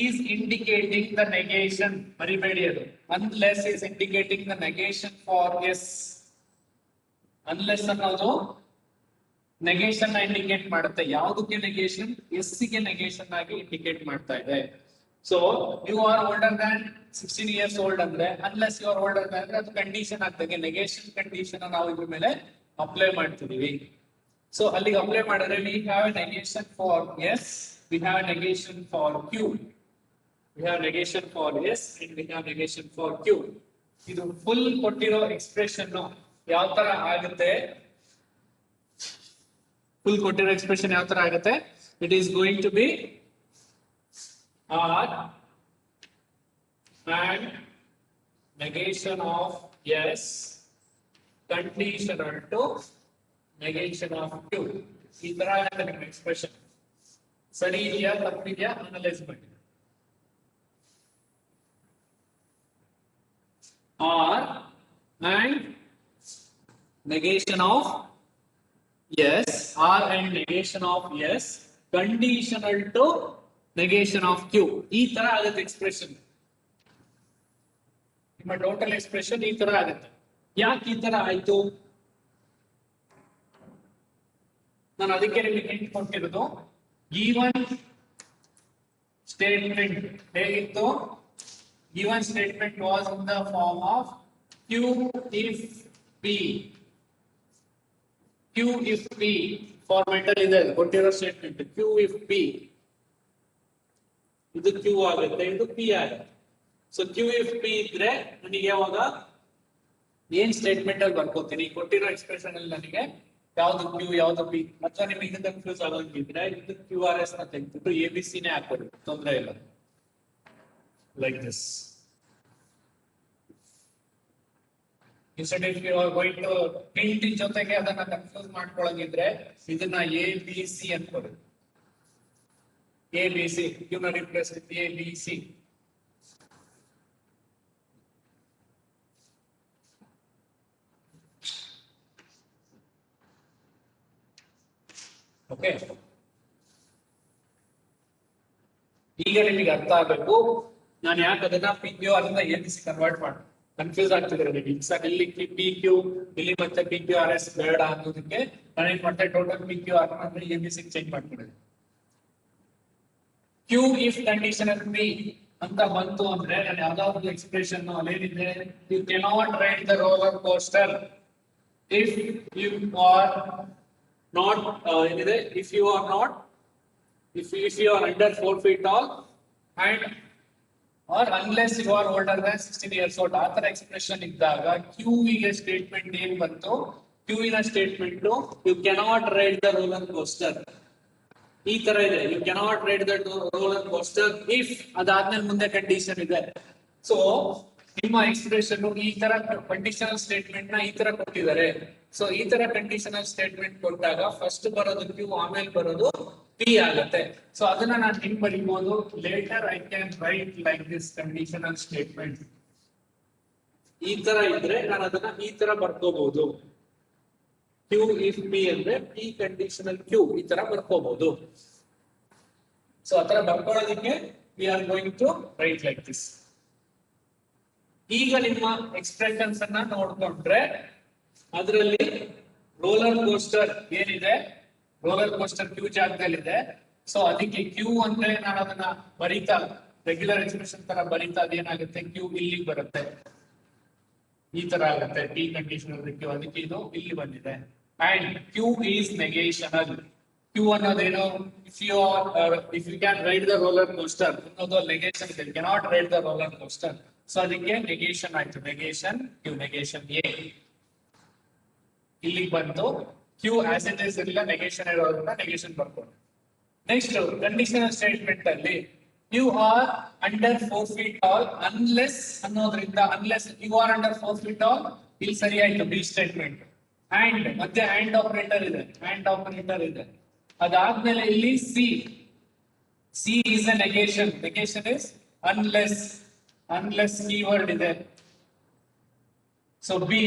[SPEAKER 1] is indicating the negation. ಮರಿಬೇಡಿ ಅದು. Unless is indicating the negation for S. Unless ಅನ್ನೋದು ನೆಗೇಷನ್ ಇಂಡಿಕೇಟ್ ಮಾಡುತ್ತೆ. ಯಾವುದಕ್ಕೆ ನೆಗೇಷನ್? ಎಸ್ ಗೆ ನೆಗೇಷನ್ ಆಗಿ ಇಂಡಿಕೇಟ್ ಮಾಡ್ತಾ ಇದೆ. So you are older than 16 years old ಅಂದ್ರೆ unless you are older than ಅಂದ್ರೆ ಅದು ಕಂಡೀಷನ್ ಆಗ್ತದೆ. ನೆಗೇಷನ್ ಕಂಡೀಷನ್ ನಾವು ಇದ್ರ ಮೇಲೆ ಅಪ್ಲೈ ಮಾಡ್ತಿದೀವಿ. ಸೊ ಅಲ್ಲಿಗೆ ಅಪ್ಲೈ ಮಾಡಿದ್ರೆ we have a negation for S, we have a negation for Q, we have negation for S and we have negation for Q. ಇದು ಫುಲ್ ಕೊಟ್ಟಿರೋ ಎಕ್ಸ್ಪ್ರೆಷನ್ ಯಾವ ತರ ಆಗುತ್ತೆ? ಫುಲ್ ಕೊಟ್ಟಿರೋ ಎಕ್ಸ್ಪ್ರೆಷನ್ ಯಾವ ತರ ಆಗುತ್ತೆ? It is going to B or and negation of yes conditional to negation of q. ಈ ತರ ಆಗುತ್ತೆ ನಿಮ್ಮ ಎಕ್ಸ್ಪ್ರೆಷನ್. ಸರಿ ಇದೆಯಾ ತಪ್ಪಿದೆಯಾ ಅನಲೈಸ್ ಮಾಡಿ. Or and negation of yes, r and negation of yes conditional to negation of q. ಈ ತರ ಆಗುತ್ತೆ ಎಕ್ಸ್ಪ್ರೆಷನ್. ನಿಮ್ಮ ಟೋಟಲ್ ಎಕ್ಸ್ಪ್ರೆಷನ್ ಈ ತರ ಆಗುತ್ತೆ. ಯಾಕೆ ಈ ತರ ಆಯ್ತು? ನಾನು ಅದಕ್ಕೆ ನಿಮಗೆ ಹಿಂಟ್ ಕೊಟ್ಟಿರೋದು. ಗಿವನ್ ಸ್ಟೇಟ್ಮೆಂಟ್ ಹೇಗಿತ್ತು? Given statement was in the form of Q if P. Q if P format ಅಲ್ಲಿ ಇದೆ ಕೊಟ್ಟಿರೋ ಸ್ಟೇಟ್ಮೆಂಟ್. ಕ್ಯೂ ಇಫ್ ಪಿ, ಇದು ಕ್ಯೂ ಆಗುತ್ತೆ, ಇದು ಪಿ ಆಗುತ್ತೆ. ಸೊ ಕ್ಯೂ ಇಫ್ ಪಿ ಇದ್ರೆ ನನಗೆ ಯಾವಾಗ ಏನ್ ಸ್ಟೇಟ್ಮೆಂಟ್ ಅಲ್ಲಿ ಬರ್ಕೋತೀನಿ? ಕೊಟ್ಟಿರೋ ಎಕ್ಸ್ಪ್ರೆಷನ್ ಅಲ್ಲಿ ನನಗೆ ಯಾವ್ದು ಕ್ಯೂ ಯಾವ್ದು ಪಿ, ಅಥವಾ ನಿಮಗೆ ಇದು ಕನ್ಫ್ಯೂಸ್ ಆಗೋಂಗಿದ್ರೆ ಇದು ಕ್ಯೂ ಆರ್ ಎಸ್ ನ ತೆಗೆದ್ಬಿಟ್ಟು ಎ ಬಿ ಸಿ ನೇ ಹಾಕೊಡಿ, ತೊಂದರೆ ಇಲ್ಲ. Like this. Instead if you are going to hint ಜೊತೆಗೆ ಅದನ್ನ ಕನ್ಫ್ಯೂಸ್ ಮಾಡ್ಕೊಳ್ಳೋದಿದ್ರೆ ಇದನ್ನ ಎ ಬಿ ಸಿ ಅನ್ಕೊಳ್ಳಿ. ಎ ಬಿ ಸಿ ಇವನ್ನ replace with A B C. Okay, ಈಗ ನಿಮಗೆ ಅರ್ಥ ಆಗಬೇಕು ನಾನು ಯಾಕೆ ಅದನ್ನ ಪಿ ಕ್ಯೂ ಅದನ್ನ ಎ ಬಿ ಸಿ ಕನ್ವರ್ಟ್ ಮಾಡಿ ಕನ್ಫ್ಯೂಸ್ ಆಗ್ತಿದ್ರೆ ಇಲ್ಲಿ ಪಿ ಕ್ಯೂ ಇಲ್ಲಿ ಮತ್ತೆ ಪಿ ಕ್ಯೂ ಆರ್ ಎಸ್ ಬೇಡ ಅನ್ನೋದಕ್ಕೆ ನಾನು ಏನ್ ಮಾಡ್ತೇನೆ, ಟೋಟಲ್ ಪಿ ಕ್ಯೂ ಆರ್ ಅಂದ್ರೆ ಎ ಬಿ ಸಿ ಚೇಂಜ್ ಮಾಡ್ಕೊಂಡಿದ್ದೆ. ಕ್ಯೂ ಇಫ್ ಕಂಡೀಷನಲ್ ಪಿ ಅಂತ ಬಂತು ಅಂದ್ರೆ ನಾನು ಯಾವ್ದಾದ್ರು ಎಕ್ಸ್ಪ್ರೆಷನ್ ಅಲ್ಲೇನಿದೆ, you cannot ride the roller coaster if you are not ಏನಿದೆ, if you are not if you are under 4 feet tall and or unless you are older than 16 years old. ಆ ತರ expression ಇದ್ದಾಗ Q ಗೆ statement ಏನ್ ಬಂತು, Q ನ statement you cannot ride the roller coaster ಈ ತರ ಇದೆ. You cannot ride the roller coaster if ಅದಾದ್ಮೇಲೆ ಮುಂದೆ ಕಂಡೀಷನ್ ಇದೆ. ಸೊ ನಿಮ್ಮ ಎಕ್ಸ್ಪ್ರೆಷನ್ ಈ ತರ ಕಂಡೀಷನಲ್ ಸ್ಟೇಟ್ಮೆಂಟ್ ನ ಈ ತರ ಕೊಟ್ಟಿದ್ದಾರೆ. ಸೊ ಈ ತರ ಕಂಡೀಷನಲ್ ಸ್ಟೇಟ್ಮೆಂಟ್ ಕೊಟ್ಟಾಗ ಫಸ್ಟ್ ಬರೋದು ಕ್ಯೂ, ಆಮೇಲೆ ಬರೋದು ಪಿ ಆಗುತ್ತೆ. ಸೊ ಅದನ್ನ ನಾನು ಹಿಂಗ್ ಬರೀಬಹುದು, later I can write like this conditional statement. ಈ ತರ ಇದ್ರೆ ನಾನು ಅದನ್ನ ಈ ತರ ಬರ್ಕೋಬಹುದು. ಕ್ಯೂ ಇಫ್ ಪಿ ಅಂದ್ರೆ ಪಿ ಕಂಡೀಷನಲ್ ಕ್ಯೂ ಈ ತರ ಬರ್ಕೋಬಹುದು. ಸೊ ಆ ತರ ಬರ್ಕೊಳ್ಳೋದಕ್ಕೆ we are going to write like this. ಈಗ ನಿಮ್ಮ ಎಕ್ಸ್ಪ್ರೆಷನ್ಸ್ ಅನ್ನ ನೋಡ್ಕೊಂಡ್ರೆ ಅದರಲ್ಲಿ ರೋಲರ್ ಕೋಸ್ಟರ್ ಏನಿದೆ, ರೋಲರ್ ಕೋಸ್ಟರ್ ಕ್ಯೂ ಜಾಗದಲ್ಲಿದೆ. ಸೊ ಅದಕ್ಕೆ ಕ್ಯೂ ಅಂದ್ರೆ ನಾನು ಅದನ್ನ ಬರೀತಾ ರೆಗ್ಯುಲರ್ ಎಕ್ಸ್ಪ್ರೆಷನ್ ತರ ಬರೀತಾ ಅದೇನಾಗುತ್ತೆ, ಕ್ಯೂ ಇಲ್ಲಿಗೆ ಬರುತ್ತೆ, ಈ ತರ ಆಗುತ್ತೆ ಪಿ ಕಂಡೀಷನಲ್ ಕ್ಯೂ. ಅದಕ್ಕೆ ಇದು ಇಲ್ಲಿ ಬಂದಿದೆ. And Q is negational. Q ಅನ್ನೋದೇನು, if you can ride the roller coaster ಅನ್ನೋದು ನೆಗೇಷನ್ ಇದೆ, cannot ride the roller coaster. So ಅದಕ್ಕೆ ನೆಗೇಷನ್ ಆಯ್ತು, ನೆಗೇಷನ್ ಕ್ಯೂ, ನೆಗೇಷನ್ ಎ ಇಲ್ಲಿಗೆ ಬಂತು. ಕ್ಯೂ ಆಸ್ ಇಟ್ ಇಸ್ ಇಲ್ಲ, ನೆಗೇಷನ್ ಇರೋದ್ರಿಂದ ನೆಗೇಷನ್ ಬರ್ಕೊಂಡು. ನೆಕ್ಸ್ಟ್ ಕಂಡೀಷನಲ್ ಸ್ಟೇಟ್ಮೆಂಟ್ ಅಲ್ಲಿ you are under 4 feet tall unless ಅನ್ನೋದ್ರಿಂದ, unless you are under 4 feet tall ಇಲ್ಲಿ ಸರಿ ಆಯ್ತು ಬಿ ಸ್ಟೇಟ್ಮೆಂಟ್. ಅಂಡ್ ಮತ್ತೆ ಅಂಡ್ ಆಪರೇಟರ್ ಇದೆ, ಅಂಡ್ ಆಪರೇಟರ್ ಇದೆ. ಅದಾದ್ಮೇಲೆ ಇಲ್ಲಿ C, C is a negation, negation is unless, unless keyword ಇದೆ. ಸೊ ಬಿ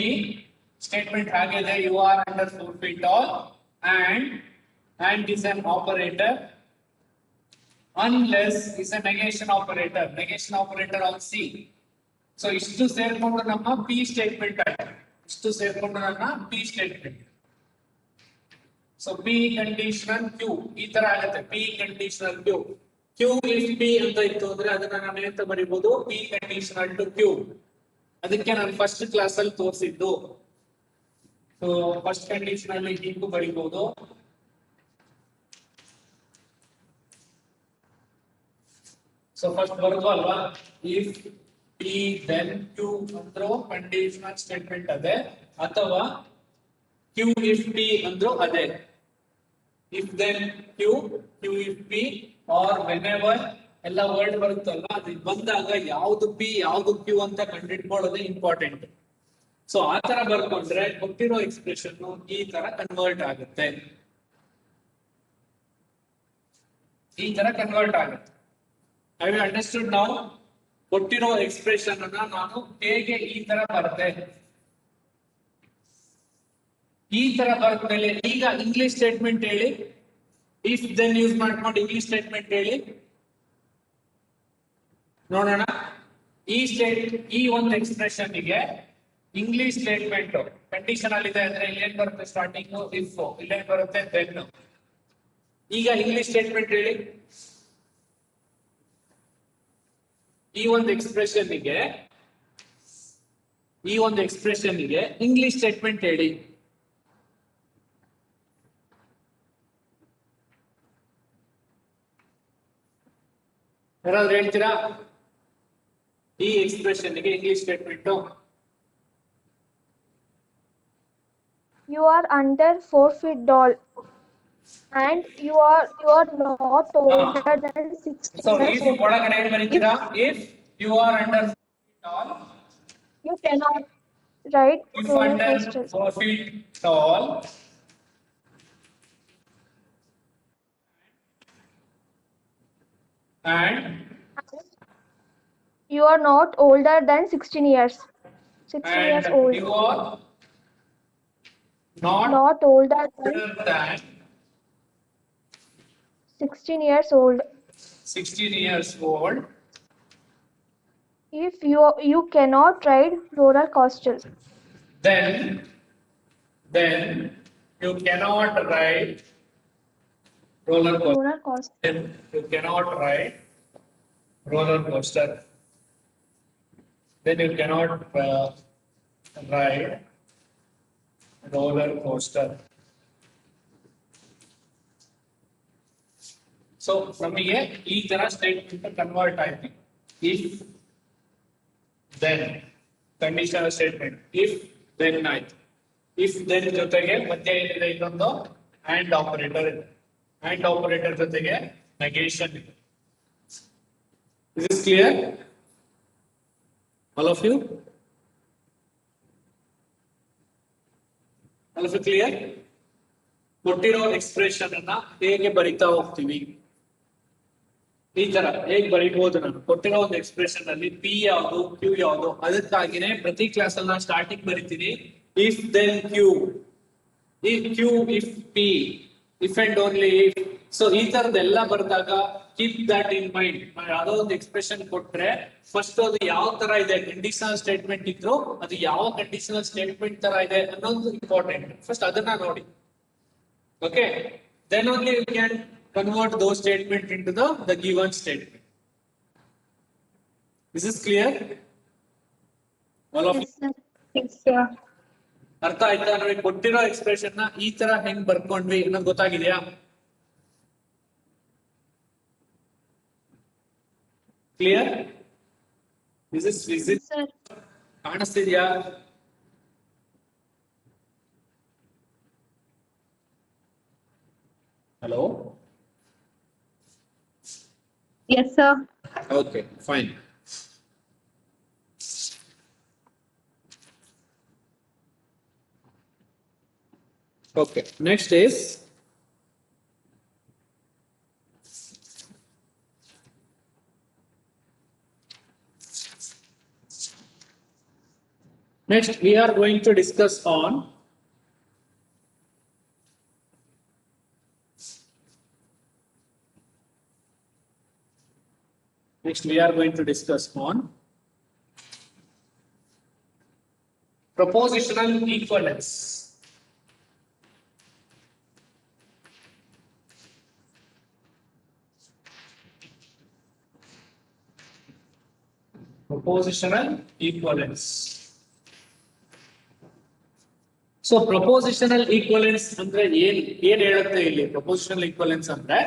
[SPEAKER 1] ಸ್ಟೇಟ್ಮೆಂಟ್ ಆಗಿದೆ, you are under 4 feet tall and is an operator. Unless is a negation operator, negation operator on C. So ಇಷ್ಟು ಸೇರ್ಕೊಂಡು ನಮ್ಮ P statement ಆಯ್ತು, ಇಷ್ಟು ಸೇರ್ಕೊಂಡು ನನ್ನ P statement. So P conditional Q ಈ ತರ ಆಗುತ್ತೆ, P conditional Q. Q if P ಅಂತ ಇತ್ತು ಅಂದ್ರೆ ಅದನ್ನ ನಾನು ಎಂತ ಬರೀಬಹುದು, ಪಿ ಕಂಡೀಷನಲ್ ಟು ಕ್ಯೂ. ಅದಕ್ಕೆ ನಾನು ಫಸ್ಟ್ ಕ್ಲಾಸ್ ಅಲ್ಲಿ ತೋರಿಸಿದ್ದು. ಸೊ ಫಸ್ಟ್ ಕಂಡೀಷನ್ ಅಲ್ಲಿ ಹೀಗೂ ಬರೀಬಹುದು. ಸೊ ಫಸ್ಟ್ ಬರೋದು ಅಲ್ವಾ, ಇಫ್ ಪಿ ದೆನ್ ಕ್ಯೂ ಅಂದ್ರೂ ಕಂಡೀಷನಲ್ ಸ್ಟೇಟ್ಮೆಂಟ್ ಅದೇ, ಅಥವಾ ಕ್ಯೂ ಇಫ್ ಪಿ ಅಂದ್ರೂ ಅದೇ. If then Q, Q if P, or whenever ಎಲ್ಲ ವರ್ಡ್ ಬರುತ್ತಲ್ಲ, ಅದು ಬಂದಾಗ ಯಾವ್ದು ಪಿ ಯಾವ್ದು ಕ್ಯೂ ಅಂತ ಕಂಡಿಡ್ಕೊಳ್ಳೋದೇ ಇಂಪಾರ್ಟೆಂಟ್. ಸೊ ಆ ತರ ಬರ್ಕೊಂಡ್ರೆ ಕೊಟ್ಟಿರೋ ಎಕ್ಸ್ಪ್ರೆಷನ್ ಈ ತರ ಕನ್ವರ್ಟ್ ಆಗುತ್ತೆ, ಈ ತರ ಕನ್ವರ್ಟ್ ಆಗುತ್ತೆ. ಐ ವಿಲ್ ಅಂಡರ್ಸ್ಟುಡ್ ನಾವು ಕೊಟ್ಟಿರೋ ಎಕ್ಸ್ಪ್ರೆಷನ್ ಅನ್ನ ನಾನು ಹೇಗೆ ಈ ತರ ಬರುತ್ತೆ. ಈ ತರ ಬರ್ತಮೇಲೆ ಈಗ ಇಂಗ್ಲಿಷ್ ಸ್ಟೇಟ್ಮೆಂಟ್ ಹೇಳಿ, ಇಫ್ ದೆನ್ ಯೂಸ್ ಮಾಡ್ಕೊಂಡು ಇಂಗ್ಲಿಷ್ ಸ್ಟೇಟ್ಮೆಂಟ್ ಹೇಳಿ ನೋಡೋಣ. ಈ ಒಂದು ಎಕ್ಸ್ಪ್ರೆಷನ್ ಗೆ ಇಂಗ್ಲಿಷ್ ಸ್ಟೇಟ್ಮೆಂಟ್ ಕಂಡೀಷನ್ ಅಲ್ಲಿ ಇದೆ ಅಂದ್ರೆ ಇಲ್ಲೇನ್ ಬರುತ್ತೆ, ಸ್ಟಾರ್ಟಿಂಗ್ ಇಫ್, ಇಲ್ಲೇನ್ ಬರುತ್ತೆ ದೆನ್. ಈಗ ಇಂಗ್ಲಿಷ್ ಸ್ಟೇಟ್ಮೆಂಟ್ ಹೇಳಿ. ಈ ಒಂದು ಎಕ್ಸ್ಪ್ರೆಷನ್ ಗೆ ಇಂಗ್ಲಿಷ್ ಸ್ಟೇಟ್ಮೆಂಟ್ ಹೇಳಿ. ಯಾರಾದ್ರೂ ಹೇಳ್ತೀರಾ ಈ ಎಕ್ಸ್ಪ್ರೆಷನ್ ಗೆ English statement?
[SPEAKER 2] You are under 4 feet tall and you are not older than 16
[SPEAKER 1] So
[SPEAKER 2] years
[SPEAKER 1] if
[SPEAKER 2] old.
[SPEAKER 1] ಒಳಗಡೆ ಏನ್ ಬರೀತೀರಾ, if you are under 4 feet tall,
[SPEAKER 2] You cannot
[SPEAKER 5] ride
[SPEAKER 1] If
[SPEAKER 5] roller
[SPEAKER 1] under
[SPEAKER 5] coaster.
[SPEAKER 1] 4 feet tall and
[SPEAKER 5] You are not older than 16 years. 16 years old.
[SPEAKER 1] you are not
[SPEAKER 5] Not older than
[SPEAKER 1] older than
[SPEAKER 5] 16 years old.
[SPEAKER 1] 16 years old,
[SPEAKER 5] If you cannot ride roller coaster.
[SPEAKER 1] then you cannot ride roller coaster.
[SPEAKER 5] Roller coaster.
[SPEAKER 1] Then you cannot ride roller coaster. Then you cannot ride roller coaster. So ನಮಗೆ ಈ ತರ statement convert ಆಯ್ತು. If then conditional statement if then ಆಯ್ತು. If then ಜೊತೆಗೆ ಮಧ್ಯೆ ಏನಿದೆ ಇನ್ನೊಂದು and operator ಇದೆ. ಅಂಡ್ ಆಪರೇಟರ್ ಜೊತೆಗೆ ನೆಗೇಷನ್ ಇದೆ. Is this clear? All of you? All of you clear? ಕೊಟ್ಟಿರೋ ಎಕ್ಸ್ಪ್ರೆಷನ್ ಅನ್ನ ಹೇಗೆ ಬರಿತಾ ಹೋಗ್ತೀವಿ? ಈ ತರ ಹೇಗೆ ಬರೀಬಹುದು? ನಾನು ಕೊಟ್ಟಿರೋ ಒಂದು ಎಕ್ಸ್ಪ್ರೆಷನ್ ಅಲ್ಲಿ ಪಿ ಯಾವುದು ಕ್ಯೂ ಯಾವುದು, ಅದಕ್ಕಾಗಿನೇ ಪ್ರತಿ ಕ್ಲಾಸ್ ಅಲ್ಲಿ ನಾನು ಸ್ಟಾರ್ಟಿಂಗ್ ಬರಿತೀನಿ if then Q, if Q if P, if and only if. So ಈ ತರದೆಲ್ಲ ಬರೆದಾಗ ಕೀಪ್ ದಟ್ ಇನ್ ಮೈಂಡ್. ಯಾವ್ದೋ ಒಂದು ಎಕ್ಸ್ಪ್ರೆಷನ್ ಕೊಟ್ರೆ ಫಸ್ಟ್ ಅದು ಯಾವ ತರ ಇದೆ, ಕಂಡೀಷನಲ್ ಸ್ಟೇಟ್ಮೆಂಟ್ ಇದ್ರು ಅದು ಯಾವ ಕಂಡೀಷನಲ್ ಸ್ಟೇಟ್ಮೆಂಟ್ ತರ ಇದೆ ಅನ್ನೋದು ಇಂಪಾರ್ಟೆಂಟ್. ಫಸ್ಟ್ ಅದನ್ನ ನೋಡಿ. Okay, then only you can convert those statement into the given statement. Is this clear? All of you?
[SPEAKER 3] Yes, sir.
[SPEAKER 1] ಅರ್ಥ ಆಯ್ತಾ? ನಮಗೆ ಕೊಟ್ಟಿರೋ ಎಕ್ಸ್ಪ್ರೆಷನ್ ನ ಈ ತರ ಹೆಂಗ್ ಬರ್ಕೊಂಡ್ವಿ ಅನ್ನೋದು ಗೊತ್ತಾಗಿದೆಯಾ? ಕ್ಲಿಯರ್? Is it ಕಾಣಿಸ್ತಿದ್ಯಾ? Hello?
[SPEAKER 3] Yes, sir.
[SPEAKER 1] Okay, fine. Okay, next is next we are going to discuss on propositional equivalence. Propositional equivalence. So propositional equivalence ಅಂದ್ರೆ ಏನ್ ಹೇಳುತ್ತೆ ಇಲ್ಲಿ? Propositional equivalence ಅಂದ್ರೆ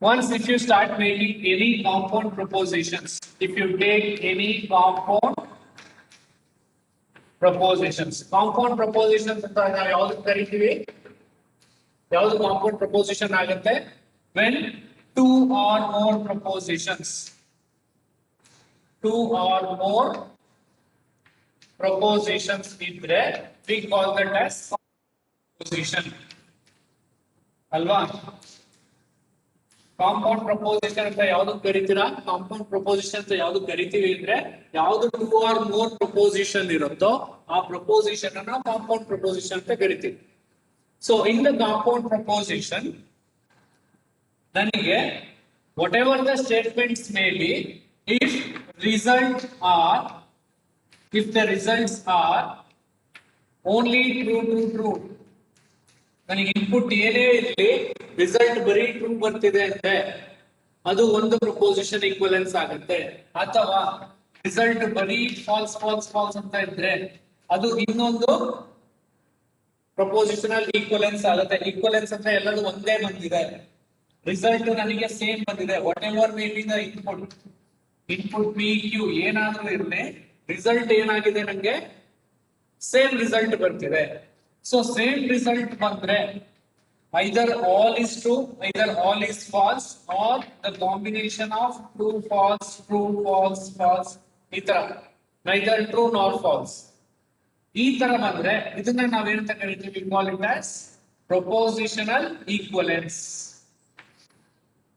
[SPEAKER 1] once if you start making any compound propositions, if you take any compound propositions ಅಂತ ನಾವು ಯಾವ್ದು ಕರಿತೀವಿ? ಯಾವ್ದು compound proposition ಆಗುತ್ತೆ? When two or more propositions ಇದ್ರೆ we call that as proposition. ಅಲ್ವಾ? ಕಾಂಪೌಂಡ್ ಪ್ರಪೋಸಿಷನ್ ಅಂತ ಯಾವ್ದು ಕರಿತೀರಾ? ಕಾಂಪೌಂಡ್ ಪ್ರಪೋಸಿಷನ್ ಅಂತ ಯಾವ್ದು ಕರಿತೀವಿ ಅಂದ್ರೆ ಯಾವ್ದು ಟೂ ಆರ್ ಮೋರ್ ಪ್ರಪೋಸಿಷನ್ ಇರುತ್ತೋ ಆ ಪ್ರಪೋಸಿಷನ್ ಅನ್ನ ಕಾಂಪೌಂಡ್ ಪ್ರಪೋಸಿಷನ್ ಅಂತ ಕರಿತೀವಿ. So in the compound proposition ನನಗೆ whatever the statements may be, if the results are only true, ನನಗೆ ಇನ್ಪುಟ್ ಏನೇ ಇರಲಿ ರಿಸಲ್ಟ್ ಬರೀ ಟ್ರೂ ಬರ್ತಿದೆ ಅಂದ್ರೆ ಅದು ಒಂದು ಪ್ರಪೋಸಿಷನ್ ಈಕ್ವಲೆನ್ಸ್ ಆಗುತ್ತೆ. ಅಥವಾ ರಿಸಲ್ಟ್ ಬರೀ ಫಾಲ್ಸ್ ಅಂತ ಇದ್ರೆ ಅದು ಇನ್ನೊಂದು ಪ್ರಪೋಸಿಷನಲ್ ಈಕ್ವಲೆನ್ಸ್ ಆಗುತ್ತೆ. ಈಕ್ವಲೆನ್ಸ್ ಅಂದ್ರೆ ಎಲ್ಲದು ಒಂದೇ ಬಂದಿದೆ, ರಿಸಲ್ಟ್ ನನಗೆ ಸೇಮ್ ಬಂದಿದೆ. Whatever may be the input P Q ಏನಾದ್ರೂ ಇರಲಿ, ರಿಸಲ್ಟ್ ಏನಾಗಿದೆ ನಂಗೆ ಸೇಮ್ ರಿಸಲ್ಟ್ ಬರ್ತಿದೆ. ಸೊ ಸೇಮ್ ರಿಸಲ್ಟ್ ಬಂದ್ರೆ either all is true, either all is false, or the combination of true false ಈ ತರ neither true nor false. ಈ ತರ ಬಂದ್ರೆ ಇದನ್ನ ನಾವೇನಂತ ಕರಿತೀವಿ? Call it as propositional equivalence.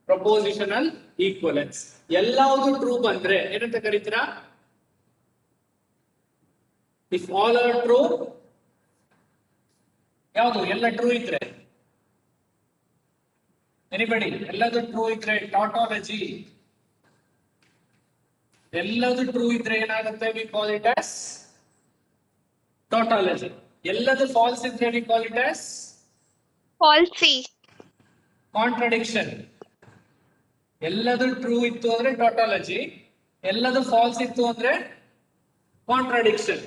[SPEAKER 1] Propositional equivalence. ಎಲ್ಲಾವುದು ಟ್ರೂ ಬಂದ್ರೆ ಏನಂತ ಕರಿತೀರಾ? ಇಫ್ ಆಲ್ ಆರ್ ಟ್ರೂ, ಯಾವುದು ಎಲ್ಲ ಟ್ರೂ ಇದ್ರೆ, ಎನಿಬಡಿ ಎಲ್ಲದು ಟ್ರೂ ಇದ್ರೆ ಟಾಟಾಲಜಿ. ಎಲ್ಲದು ಟ್ರೂ ಇದ್ರೆ ಏನಾಗುತ್ತೆ? We call it as tautology. ಎಲ್ಲದು ಫಾಲ್ಸ್ ಇದ್ರೆ we call it as
[SPEAKER 2] falsy.
[SPEAKER 1] contradiction. ಎಲ್ಲದು ಟ್ರೂ ಇತ್ತು ಅಂದ್ರೆ tautology, ಎಲ್ಲದು ಫಾಲ್ಸ್ ಇತ್ತು ಅಂದ್ರೆ contradiction.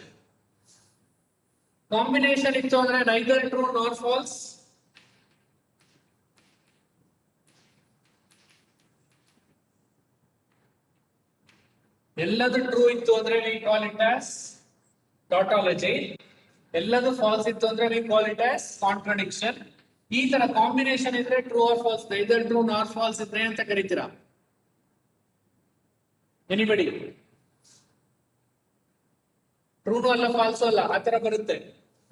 [SPEAKER 1] ಕಾಂಬಿನೇಷನ್ ಇತ್ತು ಅಂದ್ರೆ neither true nor false. ಎಲ್ಲದು ಟ್ರೂ ಇತ್ತು ಅಂದ್ರೆ we call it as tautology. ಎಲ್ಲದು ಫಾಲ್ಸ್ ಇತ್ತು ಅಂದ್ರೆ we call it as contradiction. ಈ ತರ ಕಾಂಬಿನೇಷನ್ ಇದ್ರೆ true or false, neither true nor false ಇದ್ರೆ ಅಂತ ಕರೀತೀರಾ? ಎನಿಬಡಿ? ಟ್ರೂನು ಅಲ್ಲ ಫಾಲ್ಸು ಅಲ್ಲ, ಆತರ ಬರುತ್ತೆ.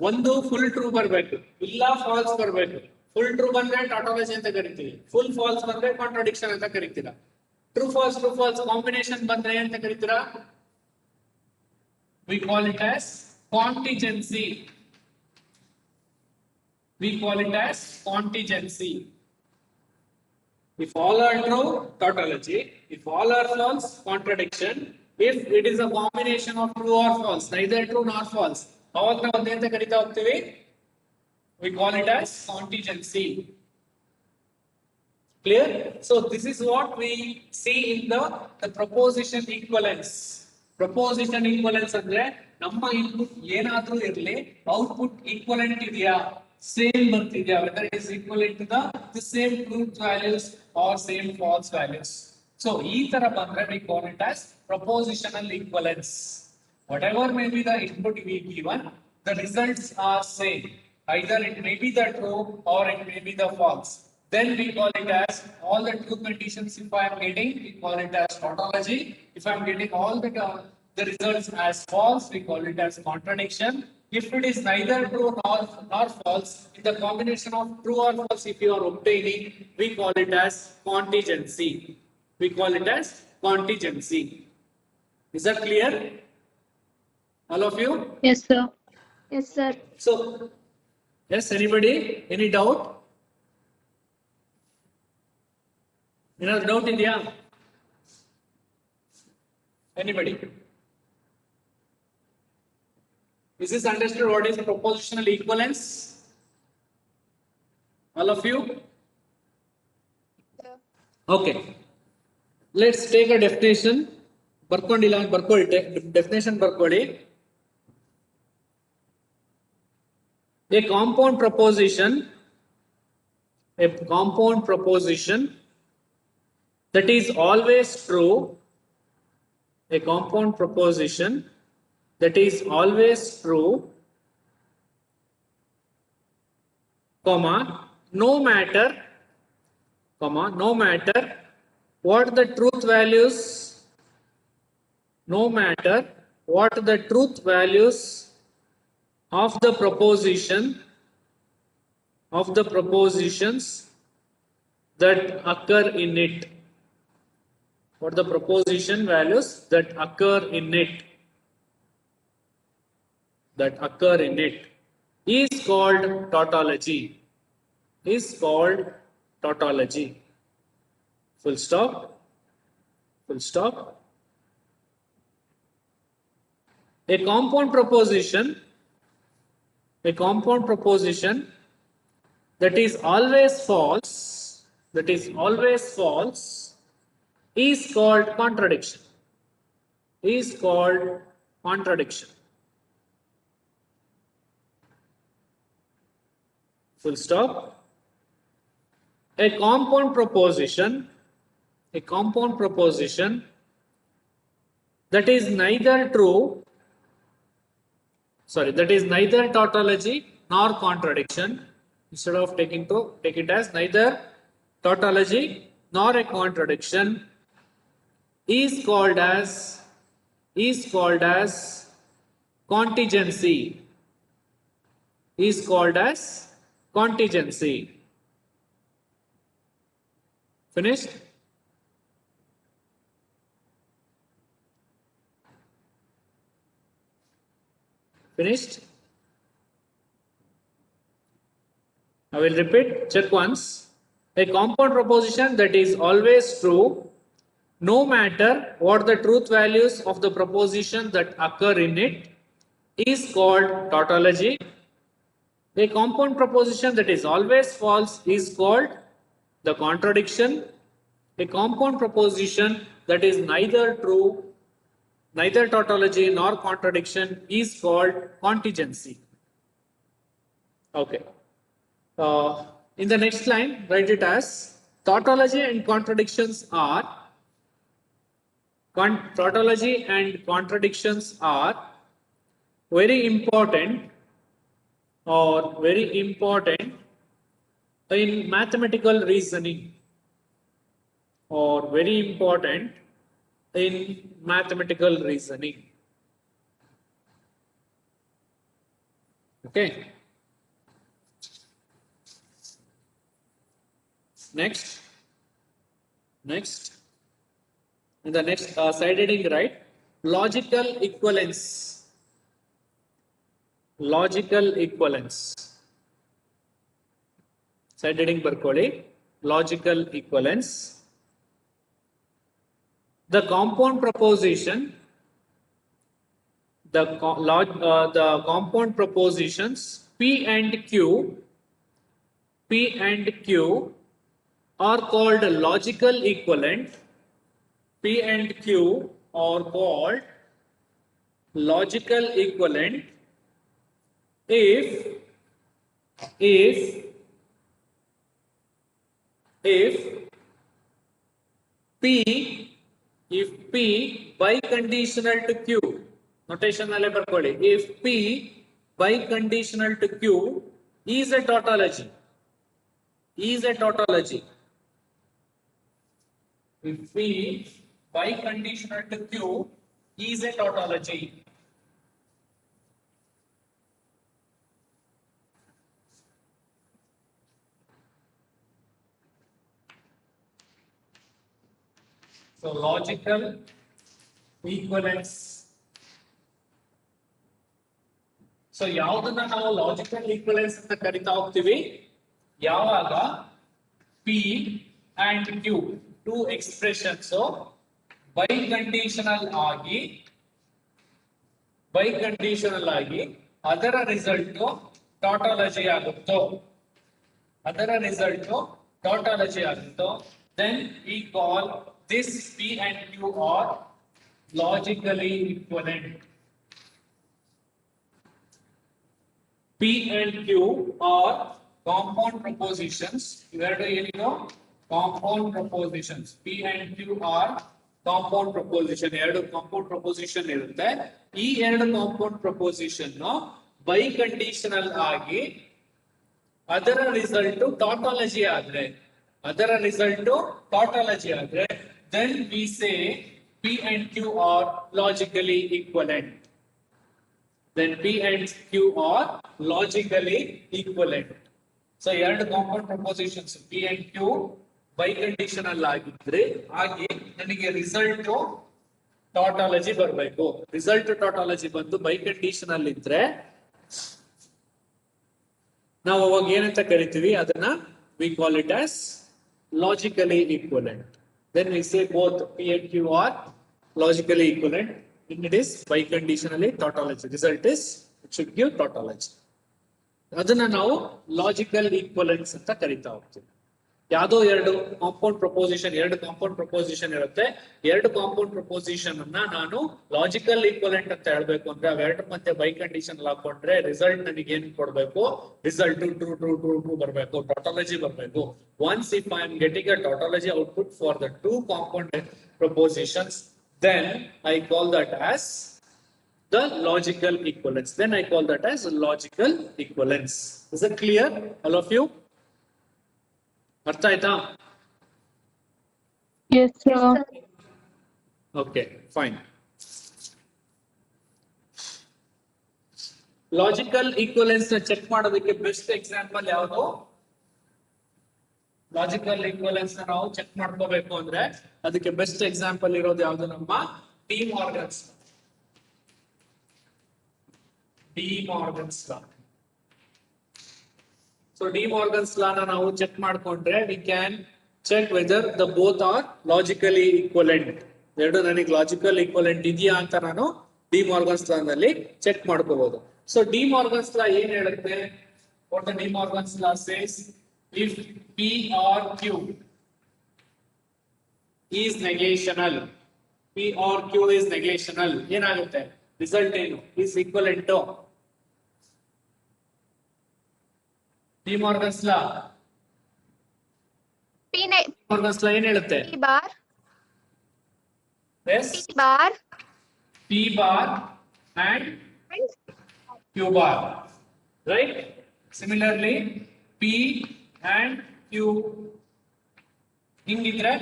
[SPEAKER 1] ಒಂದು ಫುಲ್ ಟ್ರೂ ಬರ್ಬೇಕು, ಇಲ್ಲ ಫಾಲ್ಸ್ ಬರ್ಬೇಕು. ಫುಲ್ ಟ್ರೂ ಬಂದ್ರೆ ಟಾಟಾಲಜಿ ಅಂತ ಕರಿತೀವಿ, ಫುಲ್ ಫಾಲ್ಸ್ ಬಂದ್ರೆ ಕಾಂಟ್ರಡಿಕ್ಷನ್ ಅಂತ ಕರಿತೀರಾ. ಟ್ರೂ ಫಾಲ್ಸ್ ಕಾಂಬಿನೇಷನ್ ಬಂದ್ರೆ ಅಂತ ಕರಿತೀರಾ? we call it as contingency. We call it as contingency. If all are true, tautology. If all are false, contradiction. If it is a combination of true or false, neither true nor false, ಅವಾಗ ನಾವು ಅದೇಂತ ಕರಿತಾ ಹೋಗ್ತೀವಿ? We call it as contingency. Clear? So this is what we see in the proposition equivalence. Proposition equivalence ಅಂದ್ರೆ ನಮ್ಮ input ಏನಾದ್ರೂ ಇರಲಿ, output equivalent ಇದೆಯಾ, same ಬರ್ತಿದ್ಯಾ, whether it is equivalent to the same truth values or same false values. So ಈ ತರ ಬಂದ್ರೆ we call it as propositional equivalence. Whatever may be the input we given, the results are same. Either it may be the true or it may be the false. Then we call it as all the true conditions. If I am getting, we call it as tautology. If I am getting all the results as false, we call it as contradiction. If it is neither true nor false, in the combination of true or false, if you are obtaining, we call it as contingency. We call it as contingency. Is that clear? All of you?
[SPEAKER 3] Yes, sir.
[SPEAKER 5] Yes, sir.
[SPEAKER 1] So, yes, anybody? Any doubt? ಏನಾದ್ರು doubt ಇದೆಯಾ? Anybody? Is this understood what is propositional equivalence? All of you? Okay. Let's take a definition. ಬರ್ಕೊಂಡಿಲ್ಲ ಬರ್ಕೊಳ್ಳಿ, definition ಬರ್ಕೊಳ್ಳಿ. A compound proposition that is always true, a compound proposition that is always true, comma, no matter what the truth values, no matter what the truth values of the propositions that occur in it. What the proposition values that occur in it is called tautology. Full stop. A compound proposition that is always false is called contradiction. Full stop. A compound proposition that is neither tautology nor contradiction. Instead of take it as neither tautology nor a contradiction, is called as is called as contingency. Is called as contingency. Finished? Finished? I will repeat, check once. A compound proposition that is always true, no matter what the truth values of the proposition that occur in it, is called tautology. A compound proposition that is always false is called the contradiction. A compound proposition that is neither true, neither tautology nor contradiction is called contingency. Okay. In the next line, write it as tautology and contradictions are tautology and contradictions are very important in mathematical reasoning, or very important in mathematical reasoning. Okay. Next. In the next side heading, right? Logical equivalence. Logical equivalence. Side heading ಬರ್ಕೊಳ್ಳಿ. Logical equivalence. The compound proposition. The compound propositions P and Q are called logical equivalent. P and Q are called logical equivalent if P biconditional to Q. Notation alle ಬರ್ಕೊಳ್ಳಿ. If P biconditional to Q is a tautology. If P biconditional to Q is a tautology. So logical equivalence. So ಯಾವುದನ್ನ ನಾವು logical equivalence ಅಂತ ಕರಿತಾ ಹೋಗ್ತೀವಿ? ಯಾವಾಗ P and Q two expressions biconditional ಆಗಿ ಅದರ result tautology ಆಗುತ್ತೋ, then we call this P and Q are logically equivalent. P and Q are compound propositions. Iverdu ಏನೋ compound propositions. P and Q are compound proposition. ಎರಡು compound proposition ಇರುತ್ತೆ. ಈ ಎರಡು compound proposition biconditional ಆಗಿ ಅದರ result tautology ಆದ್ರೆ then we say P and Q are logically equivalent. So ಎರಡು compound propositions P and Q biconditional ಆಗಿದ್ರೆ ಹಾಗೆ ನನಗೆ ರಿಸಲ್ಟ್ tautology ಬರಬೇಕು. ರಿಸಲ್ಟ್ tautology ಬಂದು biconditional ಇದ್ರೆ ನಾವು ಅವಾಗ ಏನಂತ ಕರಿತೀವಿ? ಅದನ್ನ we call it as logically equivalent. Then we say both P and Q are logically equivalent. It is biconditionally tautology. Result is it should give tautology. ಅದನ್ನ ನಾವು ಲಾಜಿಕಲ್ ಈಕ್ವಲೆನ್ಸ್ ಅಂತ ಕರಿತಾ ಹೋಗ್ತೀವಿ. ಯಾವುದೋ ಎರಡು ಕಾಂಪೌಂಡ್ ಪ್ರಪೋಸಿಷನ್ ಇರುತ್ತೆ. ಎರಡು ಕಾಂಪೌಂಡ್ ಪ್ರಪೋಸಿಷನ್ ಅನ್ನ ನಾನು ಲಾಜಿಕಲ್ ಈಕ್ವಲೆಂಟ್ ಅಂತ ಹೇಳ್ಬೇಕು ಅಂದ್ರೆ ಅವೆರಡು ಮತ್ತೆ ಬೈಕಂಡೀಷನ್ ಹಾಕೊಂಡ್ರೆ ರಿಸಲ್ಟ್ ನನಗೆ ಏನ್ ಕೊಡ್ಬೇಕು? ರಿಸಲ್ಟ್ ಟ್ರೂ ಬರಬೇಕು, tautology ಬರಬೇಕು. Once if I am getting a tautology output for the two compound propositions, then I call that as the logical equivalence. Logical equivalence. Is it clear, all of you? ಅರ್ಥ ಆಯ್ತಾ?
[SPEAKER 5] Yes, sir.
[SPEAKER 1] Okay, fine. Logical equivalence ನ check ಮಾಡೋದಕ್ಕೆ best example ಯಾವುದು? Logical equivalence ನ ನಾವು check ಮಾಡ್ಕೋಬೇಕು ಅಂದ್ರೆ ಅದಕ್ಕೆ ಬೆಸ್ಟ್ ಎಕ್ಸಾಂಪಲ್ ಇರೋದು ಯಾವುದು? ನಮ್ಮ De Morgan's law. So De Morgan's law ನ ನಾವು ಚೆಕ್ ಮಾಡ್ಕೊಂಡ್ರೆ we can check whether the both are logically equivalent. ಎರಡು ನನಗೆ ಲಾಜಿಕಲ್ ಈಕ್ವಲೆಂಟ್ ಇದೆಯಾ ಅಂತ ನಾನು ಡಿ ಮಾರ್ಗನ್ಸ್ ಲಾ ನಲ್ಲಿ ಚೆಕ್ ಮಾಡ್ಕೋಬಹುದು. ಸೊ ಡಿ ಮಾರ್ಗನ್ಸ್ ಲಾ ಏನ್ ಹೇಳುತ್ತೆ? What the D Morgan's law says, if P or Q is negational, P or Q is negational, ಏನಾಗುತ್ತೆ? ರಿಸಲ್ಟ್ ಏನು? is equivalent to De Morgan's law.
[SPEAKER 2] P
[SPEAKER 1] Morgan's law ಏನ್ ಹೇಳುತ್ತೆ?
[SPEAKER 2] bar
[SPEAKER 1] Yes,
[SPEAKER 2] P bar
[SPEAKER 1] P bar and
[SPEAKER 2] and
[SPEAKER 1] Q bar, right? Similarly, P and Q ಹಿಂಗಿದ್ರೆ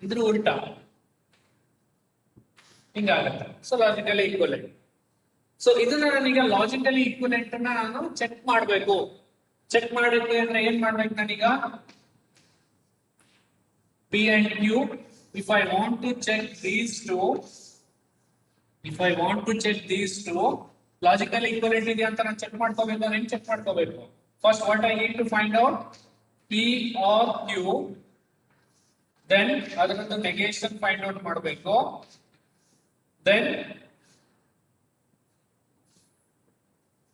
[SPEAKER 1] ಇದ್ರ ಉಲ್ಟಾ ಹಿಂಗಾಗತ್ತೆ. So logically equivalent. So ಇದನ್ನ ನಾನೀಗ ಲಾಜಿಕಲಿ ಈಕ್ವಲೆಂಟ್ ಅನ್ನ ನಾನು ಚೆಕ್ ಮಾಡಬೇಕು. ಚೆಕ್ ಮಾಡಕ್ಕೆ ಅಂದ್ರೆ ಏನ್ ಮಾಡ್ಬೇಕು ನಾನೀಗ? P and Q, if I want to check these two, logical equivalent ಇದೆಯಾ ಅಂತ ನಾನು ಚೆಕ್ ಮಾಡ್ಕೋಬೇಕು. ನಾನು ಹೆಂಗ್ ಚೆಕ್ ಮಾಡ್ಕೋಬೇಕು? First what I need to find out P or Q, then ಅದರದ್ದು ನೆಗೇಷನ್ ಫೈಂಡ್ ಔಟ್ ಮಾಡಬೇಕು. then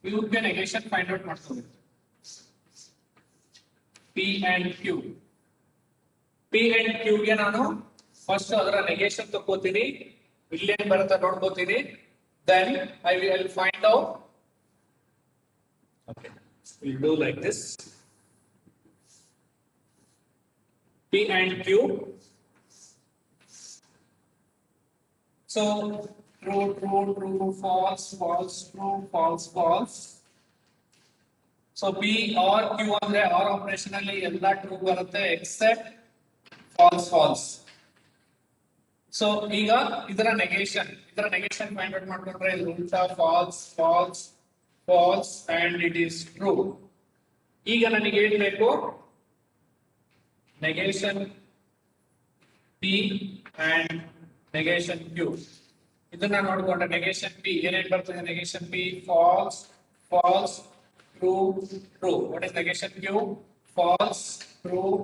[SPEAKER 1] Q ಗೆ ನೆಗೇಷನ್ ಫೈಂಡ್ ಔಟ್ ಮಾಡ್ಕೋಬೇಕು. P and Q ಗೆ ನಾನು ಫಸ್ಟ್ ಅದರ ನೆಗೇಷನ್ ತಗೋತೀನಿ, ಇಲ್ಲೇನ್ ಬರುತ್ತೆ ನೋಡ್ಕೋತೀನಿ. then I will find out. Okay, we'll do like this. P and Q. So true, true, true, false, false, true, false, false. So P or Q ಅಂದ್ರೆ or operation ಅಲ್ಲಿ ಎಲ್ಲ ಟ್ರೂ ಬರುತ್ತೆ except false, false. So ಈಗ ಇದರ negation find out ಮಾಡ್ಕೊಂಡ್ರೆ ಇದು ಉಲ್ಟಾ false, false, false and it is true. ಈಗ ನನಗೆ ಏನ್ ಬೇಕು? negation P and negation Q. ಇದನ್ನ ನೋಡ್ಕೊಂಡ್ರೆ negation P ಏನೇನ್ ಬರ್ತದೆ? negation P false, false, true, true. What is negation Q? false, true,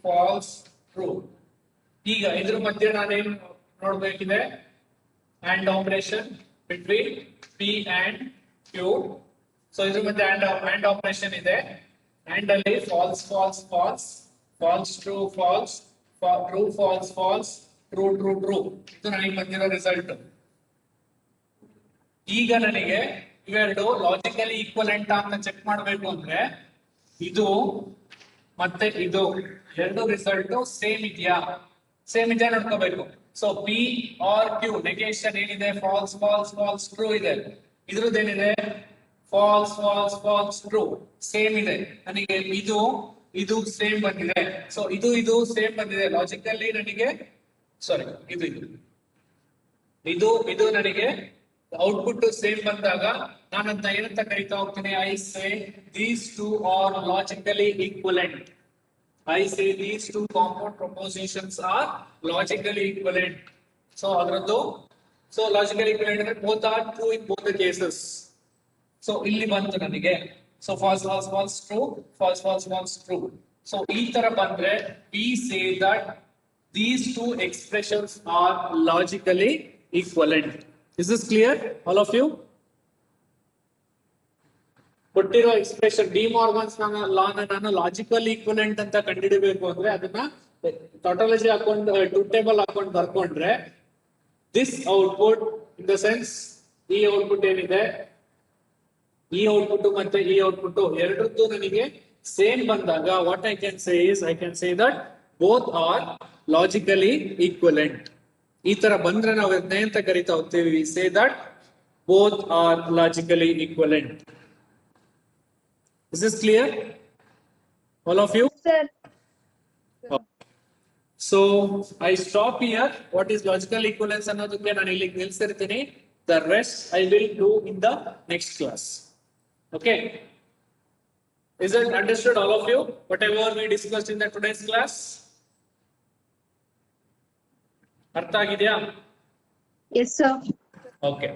[SPEAKER 1] false, true. ಈಗ ಇದ್ರ ಮಧ್ಯೆ ನಾನೇನ್ ನೋಡ್ಬೇಕಿದೆ? and operation between P and Q. So ಇದ್ರ ಮಧ್ಯೆ and operation ಇದೆ. and ಅಲ್ಲಿ false, false, false, false, true, false, true, false, false, true, true, true. ಇದು ನನಗೆ ಬಂದಿರೋ ರಿಸಲ್ಟ್. ಈಗ ನನಗೆ ಇವೆರಡು ಲಾಜಿಕಲಿ ಈಕ್ವಲೆಂಟ್ ಅಂತ ಚೆಕ್ ಮಾಡಬೇಕು ಅಂದ್ರೆ ಇದು ಮತ್ತೆ ಇದು ಎರಡು ರಿಸಲ್ಟ್ ಸೇಮ್ ಇದೆಯಾ ನೋಡ್ಕೋಬೇಕು. So P or Q negation ಏನಿದೆ? false, false, false, true ಇದೆ. ಇದ್ರದ್ದೇನಿದೆ? false, false, false, true same ಇದೆ. ನನಗೆ ಇದು ಸೇಮ್ ಬಂದಿದೆ. ಸೊ ಇದು ಸೇಮ್ ಬಂದಿದೆ ಲಾಜಿಕಲಿ ನನಗೆ. ಸಾರಿ, ಇದು ನನಗೆ ಔಟ್ಪುಟ್ ಸೇಮ್ ಬಂದಾಗ ನಾನಂತ ಏನಂತ ಕರಿತಾ ಹೋಗ್ತೀನಿ? I say these two are logically equivalent. I say these two compound propositions are logically equivalent. So ಅದರದ್ದು logically equivalent ಅಂದ್ರೆ both are true in both the cases. So ಇಲ್ಲಿ ಬಂತು ನನಗೆ. So false, false, false, true, false, false, false, true. So ಈ ತರ ಬಂದ್ರೆ we say that these two expressions are logically equivalent. Is this clear, all of you? ಕೊಟ್ಟಿರೋ expression De Morgan's ಲಾನ ನಾನು logical equivalent ಅಂತ ಕಂಡುಹಿಡಬೇಕು ಅಂದ್ರೆ ಅದನ್ನ ಟೋಟಾಲಜಿ ಹಾಕೊಂಡು ಟ್ರೂತ್ ಟೇಬಲ್ ಹಾಕೊಂಡು ಬರ್ಕೊಂಡ್ರೆ this output in the sense ಈ ಔಟ್ಪುಟ್ ಏನಿದೆ, ಈ ಔಟ್ಪುಟ್ ಮತ್ತೆ ಈ ಔಟ್ಪುಟ್ ಎರಡರದ್ದು ನನಗೆ ಸೇಮ್ ಬಂದಾಗ what I can say is I can say that both are logically equivalent. ಈ ತರ ಬಂದ್ರೆ ನಾವು ಅದನ್ನ ಅಂತ ಕರಿತಾ ಹೋಗ್ತೀವಿ? Say that both are logically equivalent. Is this clear, all of you?
[SPEAKER 5] Sir.
[SPEAKER 1] So I stop here. What is logical equivalence ಅನ್ನೋದಕ್ಕೆ ನಾನು ಇಲ್ಲಿ ನಿಲ್ಲಿಸಿರ್ತೀನಿ. The rest I will do in the next class. Okay. Is it understood, all of you? Whatever we discussed in the today's class? ಅರ್ಥ ಆಗಿದೆಯಾ?
[SPEAKER 3] Yes, sir.
[SPEAKER 1] Okay.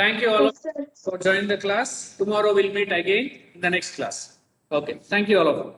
[SPEAKER 1] Thank you all
[SPEAKER 5] Yes, sir.
[SPEAKER 1] for joining the class. Tomorrow we'll meet again in the next class. Okay. Thank you all of you.